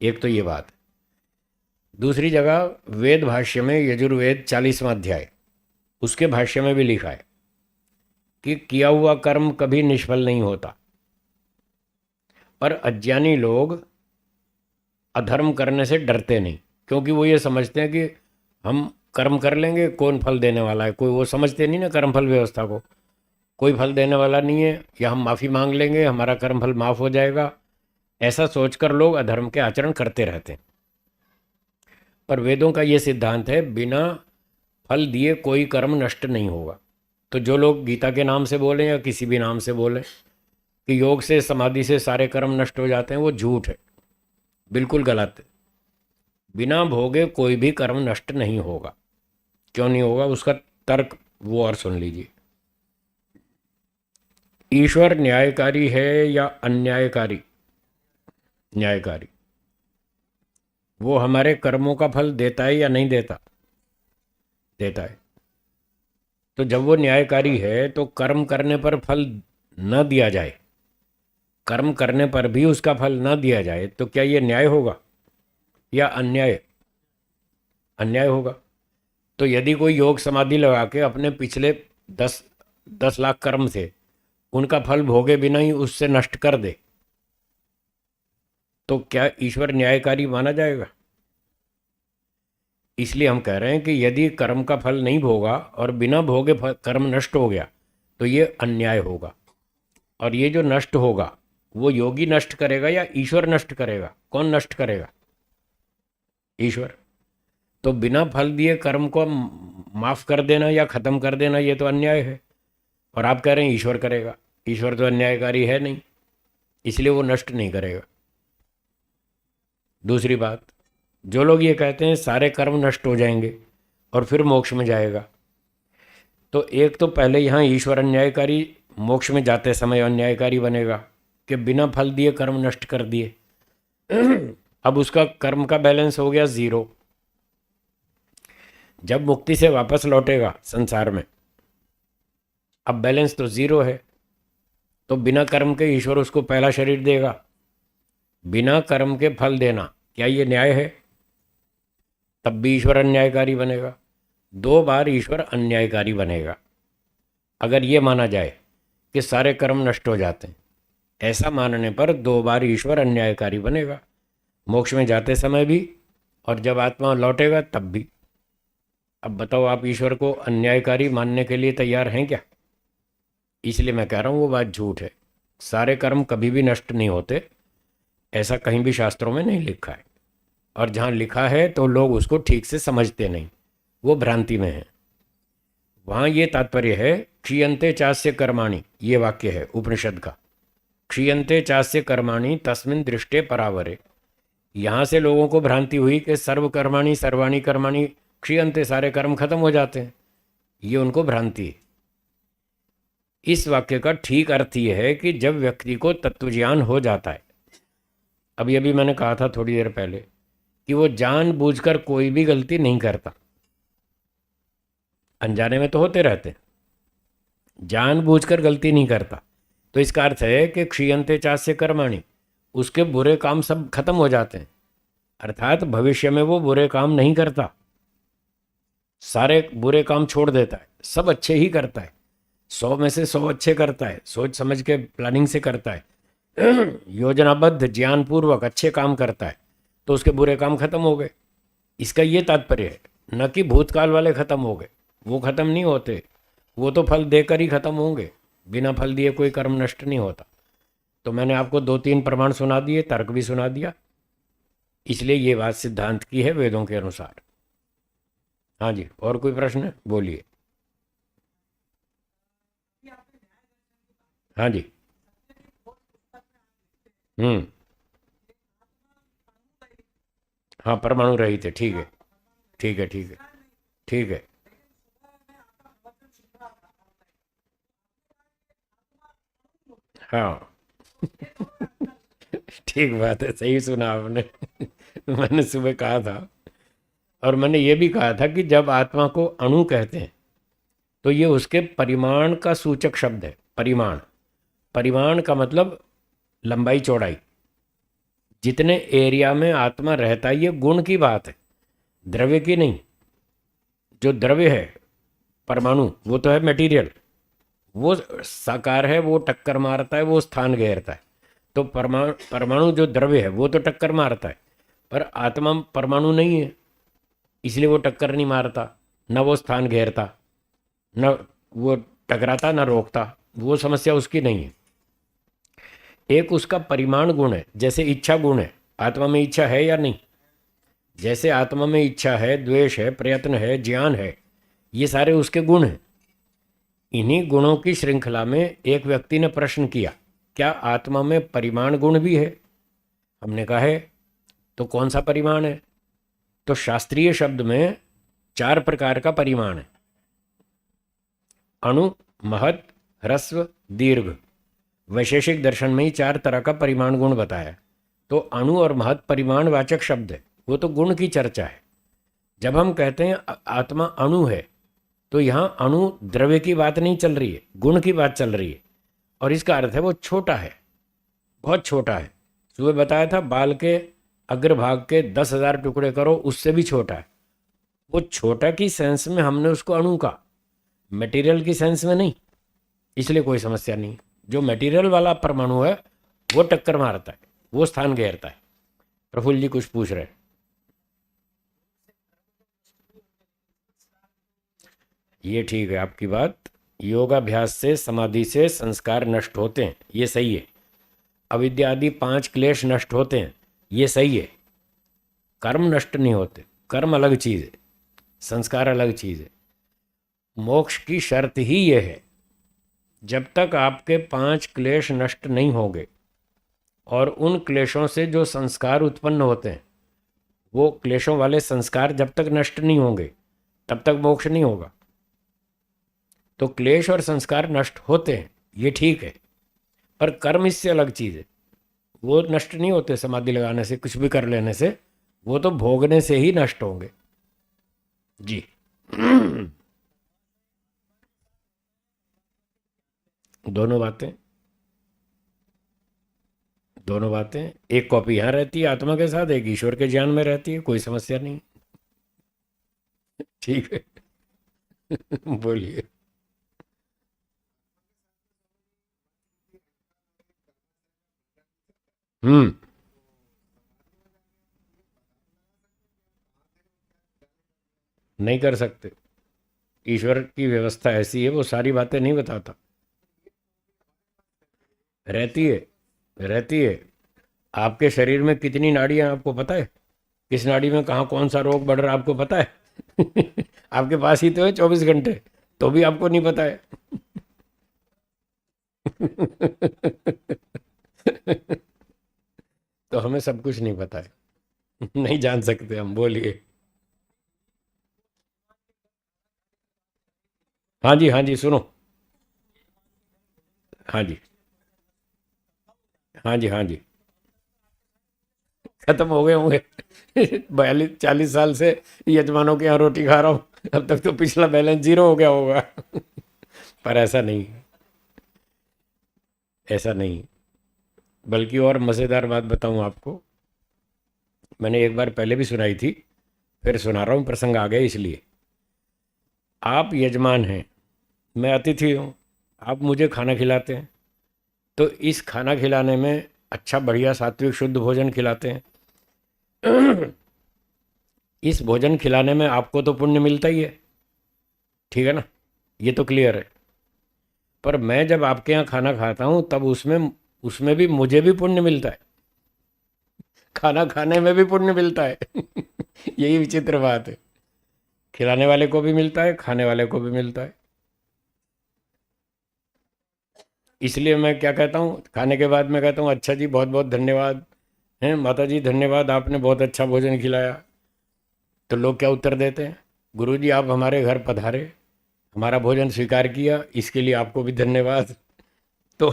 एक तो ये बात। दूसरी जगह वेद भाष्य में, यजुर्वेद 40वां अध्याय, उसके भाष्य में भी लिखा है कि किया हुआ कर्म कभी निष्फल नहीं होता। पर अज्ञानी लोग अधर्म करने से डरते नहीं, क्योंकि वो ये समझते हैं कि हम कर्म कर लेंगे, कौन फल देने वाला है? कोई वो समझते नहीं ना कर्म फल व्यवस्था को। कोई फल देने वाला नहीं है, या हम माफ़ी मांग लेंगे हमारा कर्म फल माफ़ हो जाएगा, ऐसा सोचकर लोग अधर्म के आचरण करते रहते हैं। पर वेदों का ये सिद्धांत है, बिना फल दिए कोई कर्म नष्ट नहीं होगा। तो जो लोग गीता के नाम से बोलें या किसी भी नाम से बोलें कि योग से समाधि से सारे कर्म नष्ट हो जाते हैं, वो झूठ है, बिल्कुल गलत है। बिना भोगे कोई भी कर्म नष्ट नहीं होगा। क्यों नहीं होगा, उसका तर्क वो और सुन लीजिए। ईश्वर न्यायकारी है या अन्यायकारी? न्यायकारी। वो हमारे कर्मों का फल देता है या नहीं देता? देता है। तो जब वो न्यायकारी है तो कर्म करने पर फल न दिया जाए, कर्म करने पर भी उसका फल न दिया जाए, तो क्या ये न्याय होगा या अन्याय? अन्याय होगा। तो यदि कोई योग समाधि लगा के अपने पिछले 10 लाख कर्म थे, उनका फल भोगे बिना ही उससे नष्ट कर दे, तो क्या ईश्वर न्यायकारी माना जाएगा? इसलिए हम कह रहे हैं कि यदि कर्म का फल नहीं भोगा और बिना भोगे कर्म नष्ट हो गया, तो ये अन्याय होगा। और ये जो नष्ट होगा वो योगी नष्ट करेगा या ईश्वर नष्ट करेगा? कौन नष्ट करेगा? ईश्वर। तो बिना फल दिए कर्म को माफ कर देना या खत्म कर देना, ये तो अन्याय है। और आप कह रहे हैं ईश्वर करेगा। ईश्वर तो अन्यायकारी है नहीं, इसलिए वो नष्ट नहीं करेगा। दूसरी बात, जो लोग ये कहते हैं सारे कर्म नष्ट हो जाएंगे और फिर मोक्ष में जाएगा, तो एक तो पहले यहाँ ईश्वर अन्यायकारी, मोक्ष में जाते समय अन्यायकारी बनेगा कि बिना फल दिए कर्म नष्ट कर दिए। अब उसका कर्म का बैलेंस हो गया 0। जब मुक्ति से वापस लौटेगा संसार में, अब बैलेंस तो 0 है, तो बिना कर्म के ईश्वर उसको पहला शरीर देगा। बिना कर्म के फल देना, क्या ये न्याय है? तब भी ईश्वर अन्यायकारी बनेगा। 2 बार ईश्वर अन्यायकारी बनेगा अगर ये माना जाए कि सारे कर्म नष्ट हो जाते हैं। ऐसा मानने पर 2 बार ईश्वर अन्यायकारी बनेगा, मोक्ष में जाते समय भी और जब आत्मा लौटेगा तब भी। अब बताओ, आप ईश्वर को अन्यायकारी मानने के लिए तैयार हैं क्या? इसलिए मैं कह रहा हूँ वो बात झूठ है। सारे कर्म कभी भी नष्ट नहीं होते, ऐसा कहीं भी शास्त्रों में नहीं लिखा है। और जहाँ लिखा है तो लोग उसको ठीक से समझते नहीं, वो भ्रांति में है। वहाँ ये तात्पर्य है, क्षीयन्ते चास्य कर्माणि, ये वाक्य है उपनिषद का, क्षीयन्ते चास्य कर्माणि तस्मिन् दृष्टे परावरे। यहाँ से लोगों को भ्रांति हुई कि सर्वकर्माणि सर्वाणि कर्माणि क्षीयन्ते, सारे कर्म खत्म हो जाते हैं। ये उनको भ्रांति है। इस वाक्य का ठीक अर्थ ये है कि जब व्यक्ति को तत्वज्ञान हो जाता है, अभी अभी मैंने कहा था थोड़ी देर पहले कि वो जानबूझकर कोई भी गलती नहीं करता, अनजाने में तो होते रहते, जानबूझकर गलती नहीं करता। तो इसका अर्थ है कि क्षीयन्ते चास्य कर्माणि, उसके बुरे काम सब खत्म हो जाते हैं, अर्थात भविष्य में वो बुरे काम नहीं करता, सारे बुरे काम छोड़ देता है, सब अच्छे ही करता है, 100 में से 100 अच्छे करता है, सोच समझ के प्लानिंग से करता है, योजनाबद्ध ज्ञानपूर्वक अच्छे काम करता है, तो उसके बुरे काम खत्म हो गए। इसका ये तात्पर्य है, न कि भूतकाल वाले खत्म हो गए, वो खत्म नहीं होते, वो तो फल देकर ही खत्म होंगे, बिना फल दिए कोई कर्म नष्ट नहीं होता। तो मैंने आपको 2-3 प्रमाण सुना दिए, तर्क भी सुना दिया, इसलिए ये बात सिद्धांत की है वेदों के अनुसार। हाँ जी, और कोई प्रश्न? बोलिए। हाँ जी। हम्म। हाँ, परमाणु रहित है, ठीक है, ठीक है, ठीक है, ठीक है। हाँ। ठीक बात है, सही सुना आपने। मैंने सुबह कहा था, और मैंने ये भी कहा था कि जब आत्मा को अणु कहते हैं तो ये उसके परिमाण का सूचक शब्द है। परिमाण, परिमाण का मतलब लंबाई चौड़ाई, जितने एरिया में आत्मा रहता है, ये गुण की बात है, द्रव्य की नहीं। जो द्रव्य है परमाणु, वो तो है मटेरियल, वो साकार है, वो टक्कर मारता है, वो स्थान घेरता है। तो परमाणु जो द्रव्य है वो तो टक्कर मारता है, पर आत्मा परमाणु नहीं है, इसलिए वो टक्कर नहीं मारता। न वो स्थान घेरता, न वो टकराता, न रोकता, वो समस्या उसकी नहीं है। एक उसका परिमाण गुण है, जैसे इच्छा गुण है। आत्मा में इच्छा है या नहीं? जैसे आत्मा में इच्छा है, द्वेष है, प्रयत्न है, ज्ञान है, ये सारे उसके गुण हैं। इन्हीं गुणों की श्रृंखला में एक व्यक्ति ने प्रश्न किया, क्या आत्मा में परिमाण गुण भी है? हमने कहा है। तो कौन सा परिमाण है? तो शास्त्रीय शब्द में 4 प्रकार का परिमाण है। अणु, महत, ह्रस्व, दीर्घ। वैशेषिक दर्शन में ही 4 तरह का परिमाण गुण बताया। तो अणु और महत परिमाण वाचक शब्द है, वो तो गुण की चर्चा है। जब हम कहते हैं आत्मा अणु है, तो यहाँ अणु द्रव्य की बात नहीं चल रही है, गुण की बात चल रही है। और इसका अर्थ है वो छोटा है, बहुत छोटा है। सुबह बताया था, बाल के अग्रभाग के 10,000 टुकड़े करो, उससे भी छोटा है। वो छोटा की सेंस में हमने उसको अणु का, मटेरियल की सेंस में नहीं, इसलिए कोई समस्या नहीं। जो मटेरियल वाला परमाणु है वो टक्कर मारता है, वो स्थान घेरता है। प्रफुल्ल जी कुछ पूछ रहे हैं। ये ठीक है आपकी बात। योगाभ्यास से, समाधि से संस्कार नष्ट होते हैं, ये सही है। अविद्या आदि 5 क्लेश नष्ट होते हैं, ये सही है। कर्म नष्ट नहीं होते, कर्म अलग चीज़ है, संस्कार अलग चीज़ है। मोक्ष की शर्त ही ये है, जब तक आपके 5 क्लेश नष्ट नहीं होंगे और उन क्लेशों से जो संस्कार उत्पन्न होते हैं, वो क्लेशों वाले संस्कार जब तक नष्ट नहीं होंगे तब तक मोक्ष नहीं होगा। तो क्लेश और संस्कार नष्ट होते हैं, ये ठीक है, पर कर्म इससे अलग चीज़ है। वो नष्ट नहीं होते समाधि लगाने से, कुछ भी कर लेने से, वो तो भोगने से ही नष्ट होंगे। जी। दोनों बातें, दोनों बातें। एक कॉपी यहाँ रहती है आत्मा के साथ, एक ईश्वर के ज्ञान में रहती है, कोई समस्या नहीं। ठीक है। बोलिए। हम्म। नहीं कर सकते, ईश्वर की व्यवस्था ऐसी है, वो सारी बातें नहीं बताता। रहती है, रहती है। आपके शरीर में कितनी नाड़ियां आपको पता है? किस नाड़ी में कहाँ कौन सा रोग बढ़ रहा है आपको पता है? आपके पास ही तो है 24 घंटे, तो भी आपको नहीं पता है। तो हमें सब कुछ नहीं पता है। नहीं जान सकते हम। बोलिए। हाँ जी, हाँ जी, सुनो। हाँ जी, हाँ जी, हाँ जी। खत्म हो गए होंगे। 42-40 साल से यजमानों के यहाँ रोटी खा रहा हूँ, अब तक तो पिछला बैलेंस 0 हो गया होगा। पर ऐसा नहीं, ऐसा नहीं। बल्कि और मज़ेदार बात बताऊँ आपको, मैंने एक बार पहले भी सुनाई थी, फिर सुना रहा हूँ, प्रसंग आ गया इसलिए। आप यजमान हैं, मैं अतिथि हूँ, आप मुझे खाना खिलाते हैं, तो इस खाना खिलाने में अच्छा बढ़िया सात्विक शुद्ध भोजन खिलाते हैं। इस भोजन खिलाने में आपको तो पुण्य मिलता ही है, ठीक है ना, ये तो क्लियर है। पर मैं जब आपके यहाँ खाना खाता हूँ तब उसमें उसमें भी मुझे भी पुण्य मिलता है, खाना खाने में भी पुण्य मिलता है। यही विचित्र बात है, खिलाने वाले को भी मिलता है, खाने वाले को भी मिलता है। इसलिए मैं क्या कहता हूँ, खाने के बाद मैं कहता हूँ, अच्छा जी बहुत बहुत धन्यवाद हैं, माता जी धन्यवाद, आपने बहुत अच्छा भोजन खिलाया। तो लोग क्या उत्तर देते हैं? गुरुजी आप हमारे घर पधारे, हमारा भोजन स्वीकार किया, इसके लिए आपको भी धन्यवाद। तो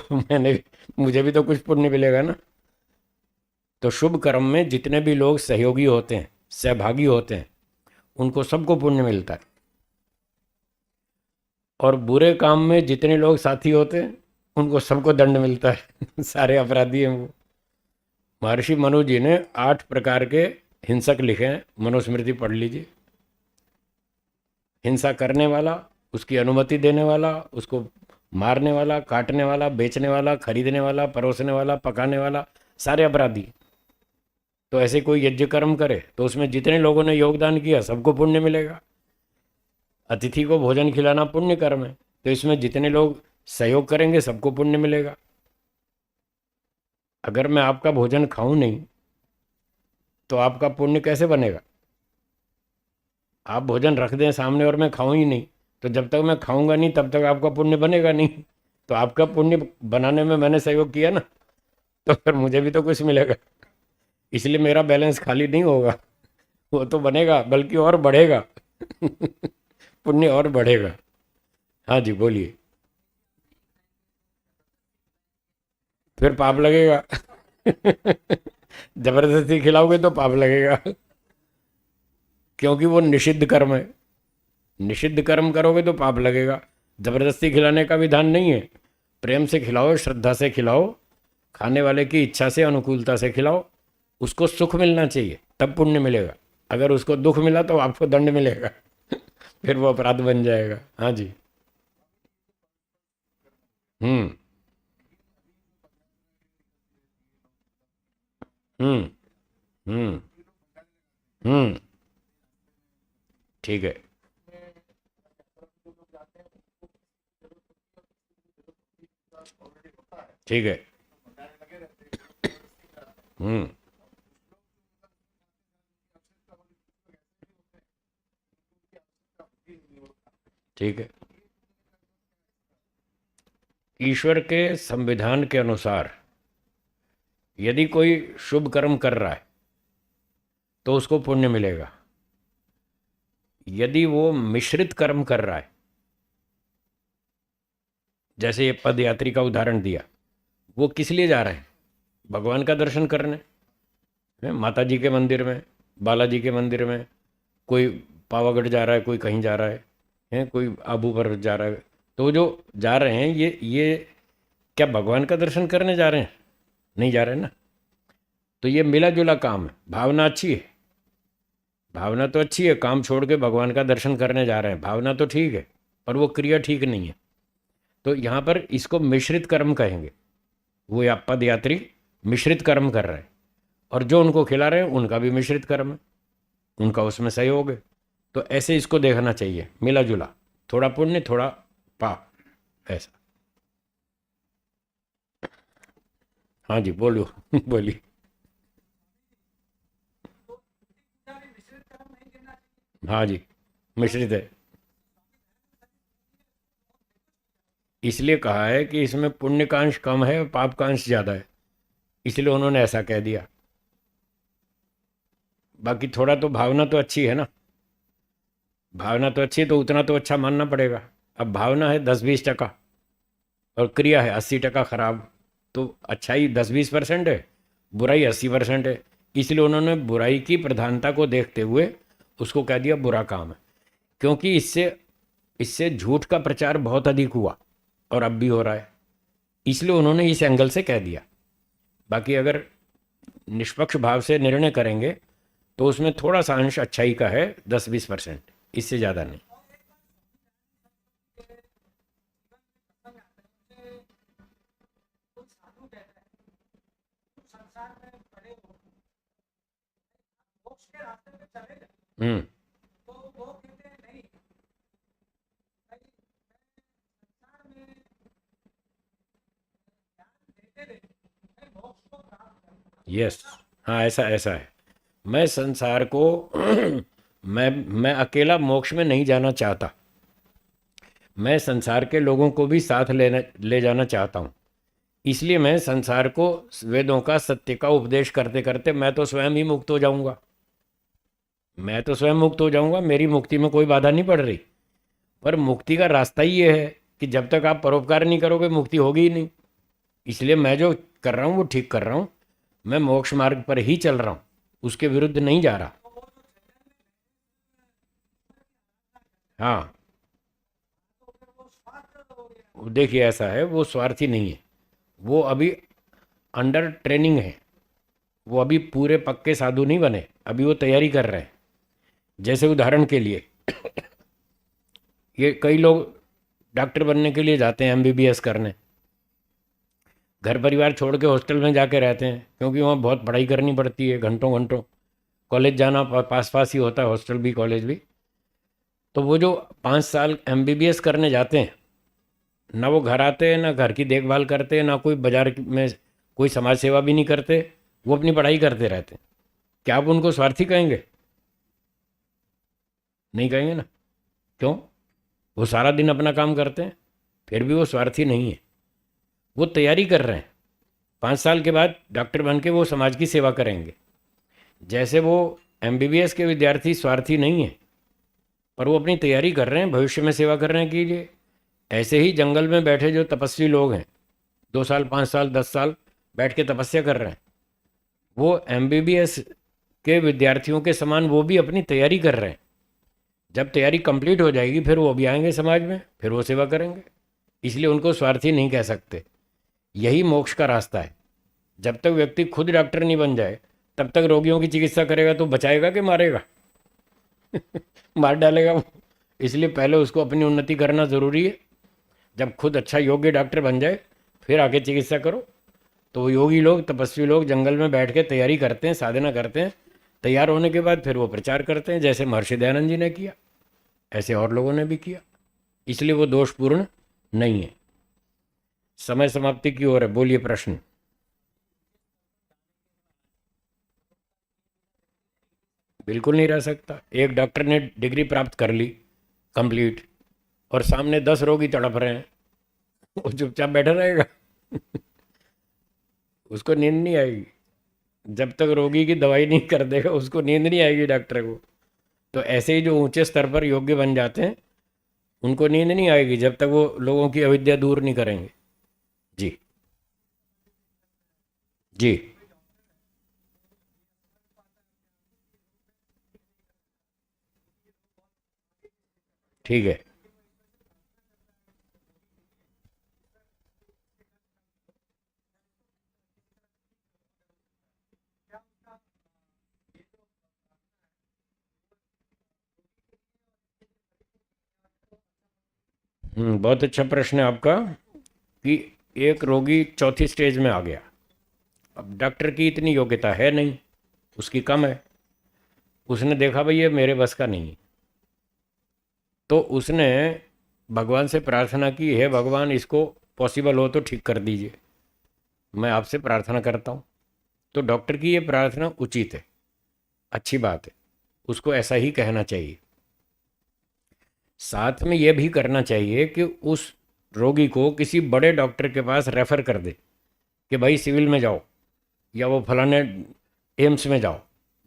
मुझे भी तो कुछ पुण्य मिलेगा ना। तो शुभ कर्म में जितने भी लोग सहयोगी होते हैं, सहभागी होते हैं, उनको सबको पुण्य मिलता है। और बुरे काम में जितने लोग साथी होते हैं उनको सबको दंड मिलता है। सारे अपराधी हैं वो। महर्षि मनु जी ने 8 प्रकार के हिंसक लिखे हैं, मनुस्मृति पढ़ लीजिए। हिंसा करने वाला, उसकी अनुमति देने वाला, उसको मारने वाला, काटने वाला, बेचने वाला, खरीदने वाला, परोसने वाला, पकाने वाला, सारे अपराधी। तो ऐसे कोई यज्ञ कर्म करे तो उसमें जितने लोगों ने योगदान किया सबको पुण्य मिलेगा। अतिथि को भोजन खिलाना पुण्य कर्म है, तो इसमें जितने लोग सहयोग करेंगे सबको पुण्य मिलेगा। अगर मैं आपका भोजन खाऊं नहीं तो आपका पुण्य कैसे बनेगा? आप भोजन रख दें सामने और मैं खाऊं ही नहीं, तो जब तक मैं खाऊंगा नहीं तब तक आपका पुण्य बनेगा नहीं। तो आपका पुण्य बनाने में मैंने सहयोग किया ना, तो फिर मुझे भी तो कुछ मिलेगा। इसलिए मेरा बैलेंस खाली नहीं होगा, वो तो बनेगा बल्कि और बढ़ेगा। पुण्य और बढ़ेगा। हाँ जी, बोलिए। फिर पाप लगेगा। जबरदस्ती खिलाओगे तो पाप लगेगा, क्योंकि वो निषिद्ध कर्म है। निषिद्ध कर्म करोगे तो पाप लगेगा। जबरदस्ती खिलाने का विधान नहीं है। प्रेम से खिलाओ, श्रद्धा से खिलाओ, खाने वाले की इच्छा से, अनुकूलता से खिलाओ। उसको सुख मिलना चाहिए, तब पुण्य मिलेगा। अगर उसको दुख मिला तो आपको दंड मिलेगा। फिर वो अपराध बन जाएगा। हाँ जी। हम्म। हम्म। हम्म। हम्म। ठीक है। ठीक है। हम्म। ठीक है। ईश्वर के संविधान के अनुसार यदि कोई शुभ कर्म कर रहा है तो उसको पुण्य मिलेगा। यदि वो मिश्रित कर्म कर रहा है, जैसे ये पद यात्री का उदाहरण दिया, वो किस लिए जा रहे हैं? भगवान का दर्शन करने। माता जी के मंदिर में, बालाजी के मंदिर में, कोई पावागढ़ जा रहा है, कोई कहीं जा रहा है, कोई आबू पर जा रहा है। तो जो जा रहे हैं ये क्या भगवान का दर्शन करने जा रहे हैं? नहीं जा रहे हैं ना। तो ये मिला जुला काम है। भावना अच्छी है, भावना तो अच्छी है, काम छोड़ के भगवान का दर्शन करने जा रहे हैं, भावना तो ठीक है, पर वो क्रिया ठीक नहीं है। तो यहाँ पर इसको मिश्रित कर्म कहेंगे। वो या पद यात्री मिश्रित कर्म कर रहे हैं, और जो उनको खिला रहे हैं उनका भी मिश्रित कर्म है, उनका उसमें सहयोग है। तो ऐसे इसको देखना चाहिए, मिला जुला, थोड़ा पुण्य थोड़ा पाप, ऐसा। हाँ जी, बोलो। बोलिए। हाँ जी, मिश्रित है। इसलिए कहा है कि इसमें पुण्य का अंश कम है और पाप का अंश ज़्यादा है, इसलिए उन्होंने ऐसा कह दिया। बाकी थोड़ा तो भावना तो अच्छी है ना, भावना तो अच्छी है तो उतना तो अच्छा मानना पड़ेगा। अब भावना है 10-20% और क्रिया है 80% खराब, तो अच्छाई 10-20% है, बुराई 80% है। इसलिए उन्होंने बुराई की प्रधानता को देखते हुए उसको कह दिया बुरा काम है, क्योंकि इससे इससे झूठ का प्रचार बहुत अधिक हुआ और अब भी हो रहा है, इसलिए उन्होंने इस एंगल से कह दिया। बाकी अगर निष्पक्ष भाव से निर्णय करेंगे तो उसमें थोड़ा सा अंश अच्छाई का है, 10-20%, इससे ज़्यादा नहीं। संसार में पड़े हो, मोक्ष के रास्ते में चले जाए, हम्म। तो वो कहते हैं नहीं भाई, मैं संसार में ध्यान देते देते मैं मोक्ष को प्राप्त करूंगा। यस। हाँ, ऐसा ऐसा है। मैं संसार को मैं अकेला मोक्ष में नहीं जाना चाहता, मैं संसार के लोगों को भी साथ ले जाना चाहता हूँ। इसलिए मैं संसार को वेदों का, सत्य का उपदेश करते करते मैं तो स्वयं ही मुक्त हो जाऊंगा। मैं तो स्वयं मुक्त हो जाऊंगा, मेरी मुक्ति में कोई बाधा नहीं पड़ रही। पर मुक्ति का रास्ता ही ये है कि जब तक आप परोपकार नहीं करोगे मुक्ति होगी ही नहीं। इसलिए मैं जो कर रहा हूँ वो ठीक कर रहा हूँ, मैं मोक्ष मार्ग पर ही चल रहा हूँ, उसके विरुद्ध नहीं जा रहा। हाँ, देखिए ऐसा है, वो स्वार्थी नहीं है, वो अभी अंडर ट्रेनिंग है, वो अभी पूरे पक्के साधु नहीं बने, अभी वो तैयारी कर रहे हैं। जैसे उदाहरण के लिए ये कई लोग डॉक्टर बनने के लिए जाते हैं, एमबीबीएस करने, घर परिवार छोड़ के हॉस्टल में जाके रहते हैं, क्योंकि वहाँ बहुत पढ़ाई करनी पड़ती है, घंटों घंटों। कॉलेज जाना पास पास ही होता है, हॉस्टल भी कॉलेज भी। तो वो जो 5 साल MBBS करने जाते हैं, ना वो घर आते हैं, ना घर की देखभाल करते हैं, ना कोई बाजार में कोई समाज सेवा भी नहीं करते, वो अपनी पढ़ाई करते रहते हैं। क्या आप उनको स्वार्थी कहेंगे? नहीं कहेंगे ना। क्यों? वो सारा दिन अपना काम करते हैं, फिर भी वो स्वार्थी नहीं है। वो तैयारी कर रहे हैं, 5 साल के बाद डॉक्टर बन के वो समाज की सेवा करेंगे। जैसे वो MBBS के विद्यार्थी स्वार्थी नहीं है, पर वो अपनी तैयारी कर रहे हैं भविष्य में सेवा करने के लिए, ऐसे ही जंगल में बैठे जो तपस्वी लोग हैं, 2 साल 5 साल 10 साल बैठ के तपस्या कर रहे हैं, वो MBBS के विद्यार्थियों के समान वो भी अपनी तैयारी कर रहे हैं। जब तैयारी कंप्लीट हो जाएगी फिर वो भी आएंगे समाज में, फिर वो सेवा करेंगे। इसलिए उनको स्वार्थी नहीं कह सकते। यही मोक्ष का रास्ता है। जब तक व्यक्ति खुद डॉक्टर नहीं बन जाए तब तक रोगियों की चिकित्सा करेगा तो बचाएगा कि मारेगा? मार डालेगा वो। इसलिए पहले उसको अपनी उन्नति करना ज़रूरी है। जब खुद अच्छा योग्य डॉक्टर बन जाए फिर आके चिकित्सा करो। तो वो योगी लोग, तपस्वी लोग जंगल में बैठ के तैयारी करते हैं, साधना करते हैं। तैयार होने के बाद फिर वो प्रचार करते हैं, जैसे महर्षि दयानंद जी ने किया, ऐसे और लोगों ने भी किया। इसलिए वो दोषपूर्ण नहीं है। समय समाप्ति की ओर है। बोलिए प्रश्न। बिल्कुल नहीं रह सकता। एक डॉक्टर ने डिग्री प्राप्त कर ली कंप्लीट, और सामने 10 रोगी तड़प रहे हैं, वो चुपचाप बैठा रहेगा? उसको नींद नहीं आएगी। जब तक रोगी की दवाई नहीं कर देगा उसको नींद नहीं आएगी डॉक्टर को। तो ऐसे ही जो ऊंचे स्तर पर योग्य बन जाते हैं उनको नींद नहीं आएगी जब तक वो लोगों की अविद्या दूर नहीं करेंगे। जी जी। ठीक है। बहुत अच्छा प्रश्न है आपका कि एक रोगी चौथी स्टेज में आ गया। अब डॉक्टर की इतनी योग्यता है नहीं, उसकी कम है। उसने देखा भाई ये मेरे बस का नहीं, तो उसने भगवान से प्रार्थना की, हे भगवान इसको पॉसिबल हो तो ठीक कर दीजिए, मैं आपसे प्रार्थना करता हूँ। तो डॉक्टर की ये प्रार्थना उचित है, अच्छी बात है, उसको ऐसा ही कहना चाहिए। साथ में यह भी करना चाहिए कि उस रोगी को किसी बड़े डॉक्टर के पास रेफ़र कर दे कि भाई सिविल में जाओ या वो फलाने एम्स में जाओ,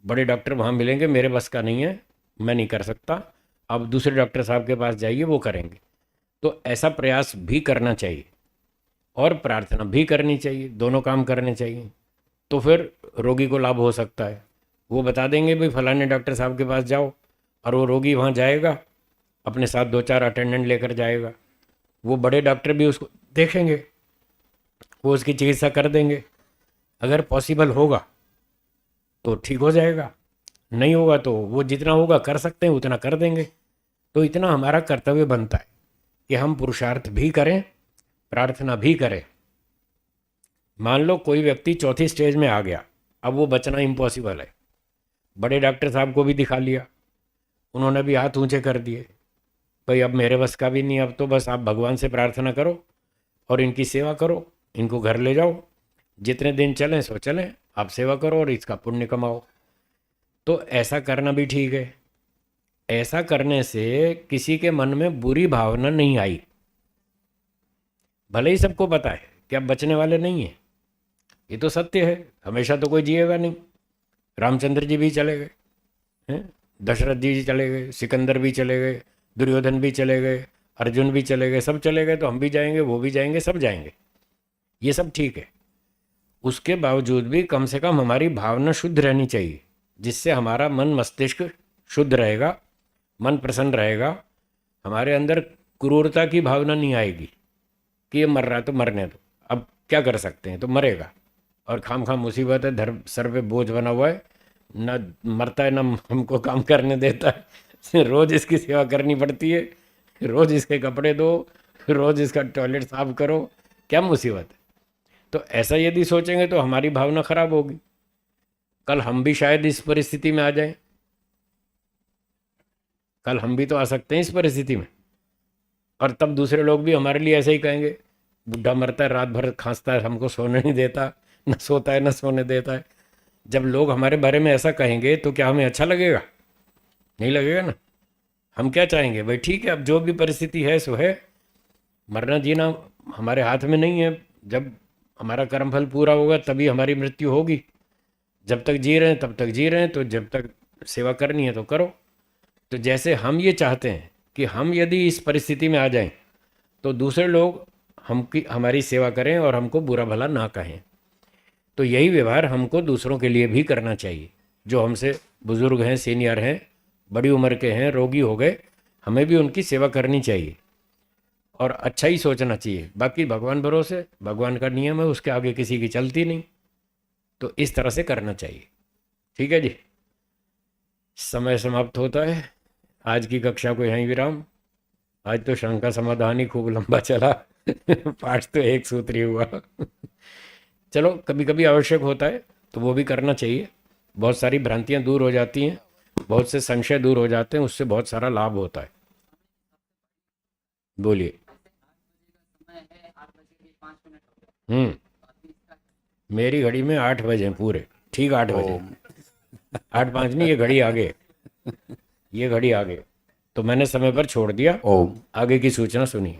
बड़े डॉक्टर वहाँ मिलेंगे, मेरे बस का नहीं है, मैं नहीं कर सकता, आप दूसरे डॉक्टर साहब के पास जाइए, वो करेंगे। तो ऐसा प्रयास भी करना चाहिए और प्रार्थना भी करनी चाहिए, दोनों काम करने चाहिए। तो फिर रोगी को लाभ हो सकता है। वो बता देंगे भाई फलाने डॉक्टर साहब के पास जाओ, और वो रोगी वहाँ जाएगा, अपने साथ 2-4 अटेंडेंट लेकर जाएगा। वो बड़े डॉक्टर भी उसको देखेंगे, वो उसकी चिकित्सा कर देंगे। अगर पॉसिबल होगा तो ठीक हो जाएगा, नहीं होगा तो वो जितना होगा कर सकते हैं उतना कर देंगे। तो इतना हमारा कर्तव्य बनता है कि हम पुरुषार्थ भी करें, प्रार्थना भी करें। मान लो कोई व्यक्ति चौथी स्टेज में आ गया, अब वो बचना इम्पॉसिबल है। बड़े डॉक्टर साहब को भी दिखा लिया, उन्होंने भी हाथ ऊंचे कर दिए, भाई अब मेरे बस का भी नहीं, अब तो बस आप भगवान से प्रार्थना करो और इनकी सेवा करो, इनको घर ले जाओ, जितने दिन चलें सो चलें, आप सेवा करो और इसका पुण्य कमाओ। तो ऐसा करना भी ठीक है। ऐसा करने से किसी के मन में बुरी भावना नहीं आई। भले ही सबको पता है कि आप बचने वाले नहीं हैं, ये तो सत्य है, हमेशा तो कोई जिएगा नहीं। रामचंद्र जी भी चले गए हैं, दशरथ जी चले गए, सिकंदर भी चले गए, दुर्योधन भी चले गए, अर्जुन भी चले गए, सब चले गए, तो हम भी जाएंगे, वो भी जाएंगे, सब जाएंगे, ये सब ठीक है। उसके बावजूद भी कम से कम हमारी भावना शुद्ध रहनी चाहिए, जिससे हमारा मन मस्तिष्क शुद्ध रहेगा, मन प्रसन्न रहेगा। हमारे अंदर क्रूरता की भावना नहीं आएगी कि ये मर रहा है तो मरने दो, अब क्या कर सकते हैं, तो मरेगा, और खाम खाम मुसीबत है, धर्म सर पे बोझ बना हुआ है, न मरता है न हमको काम करने देता है, रोज़ इसकी सेवा करनी पड़ती है, रोज़ इसके कपड़े दो, रोज़ इसका टॉयलेट साफ करो, क्या मुसीबत है। तो ऐसा यदि सोचेंगे तो हमारी भावना खराब होगी, कल हम भी शायद इस परिस्थिति में आ जाएं, कल हम भी तो आ सकते हैं इस परिस्थिति में, और तब दूसरे लोग भी हमारे लिए ऐसे ही कहेंगे, बुढ़ा मरता है, रात भर खांसता है, हमको सोने नहीं देता, न सोता है न सोने देता है। जब लोग हमारे बारे में ऐसा कहेंगे तो क्या हमें अच्छा लगेगा? नहीं लगेगा ना। हम क्या चाहेंगे भाई, ठीक है अब जो भी परिस्थिति है सो है, मरना जीना हमारे हाथ में नहीं है। जब हमारा कर्मफल पूरा होगा तभी हमारी मृत्यु होगी। जब तक जी रहे हैं तब तक जी रहे हैं, तो जब तक सेवा करनी है तो करो। तो जैसे हम ये चाहते हैं कि हम यदि इस परिस्थिति में आ जाएं तो दूसरे लोग हमारी सेवा करें और हमको बुरा भला ना कहें, तो यही व्यवहार हमको दूसरों के लिए भी करना चाहिए। जो हमसे बुजुर्ग हैं, सीनियर हैं, बड़ी उम्र के हैं, रोगी हो गए, हमें भी उनकी सेवा करनी चाहिए और अच्छा ही सोचना चाहिए। बाकी भगवान भरोसे, भगवान का नियम है, उसके आगे किसी की चलती नहीं। तो इस तरह से करना चाहिए। ठीक है जी, समय समाप्त होता है। आज की कक्षा को यहीं विराम। आज तो शंका समाधान ही खूब लंबा चला पाठ तो एक सूत्री हुआ चलो, कभी कभी आवश्यक होता है तो वो भी करना चाहिए। बहुत सारी भ्रांतियां दूर हो जाती हैं, बहुत से संशय दूर हो जाते हैं, उससे बहुत सारा लाभ होता है। बोलिए। समय है 8 बजे 5 मिनट हो गए। हम्म, अभी इसका मेरी घड़ी में 8 बजे हैं पूरे, ठीक 8 बजे। ओम 8:05 नहीं, ये घड़ी आगे, ये घड़ी आगे। तो मैंने समय पर छोड़ दिया, ओम आगे की सूचना सुनिए।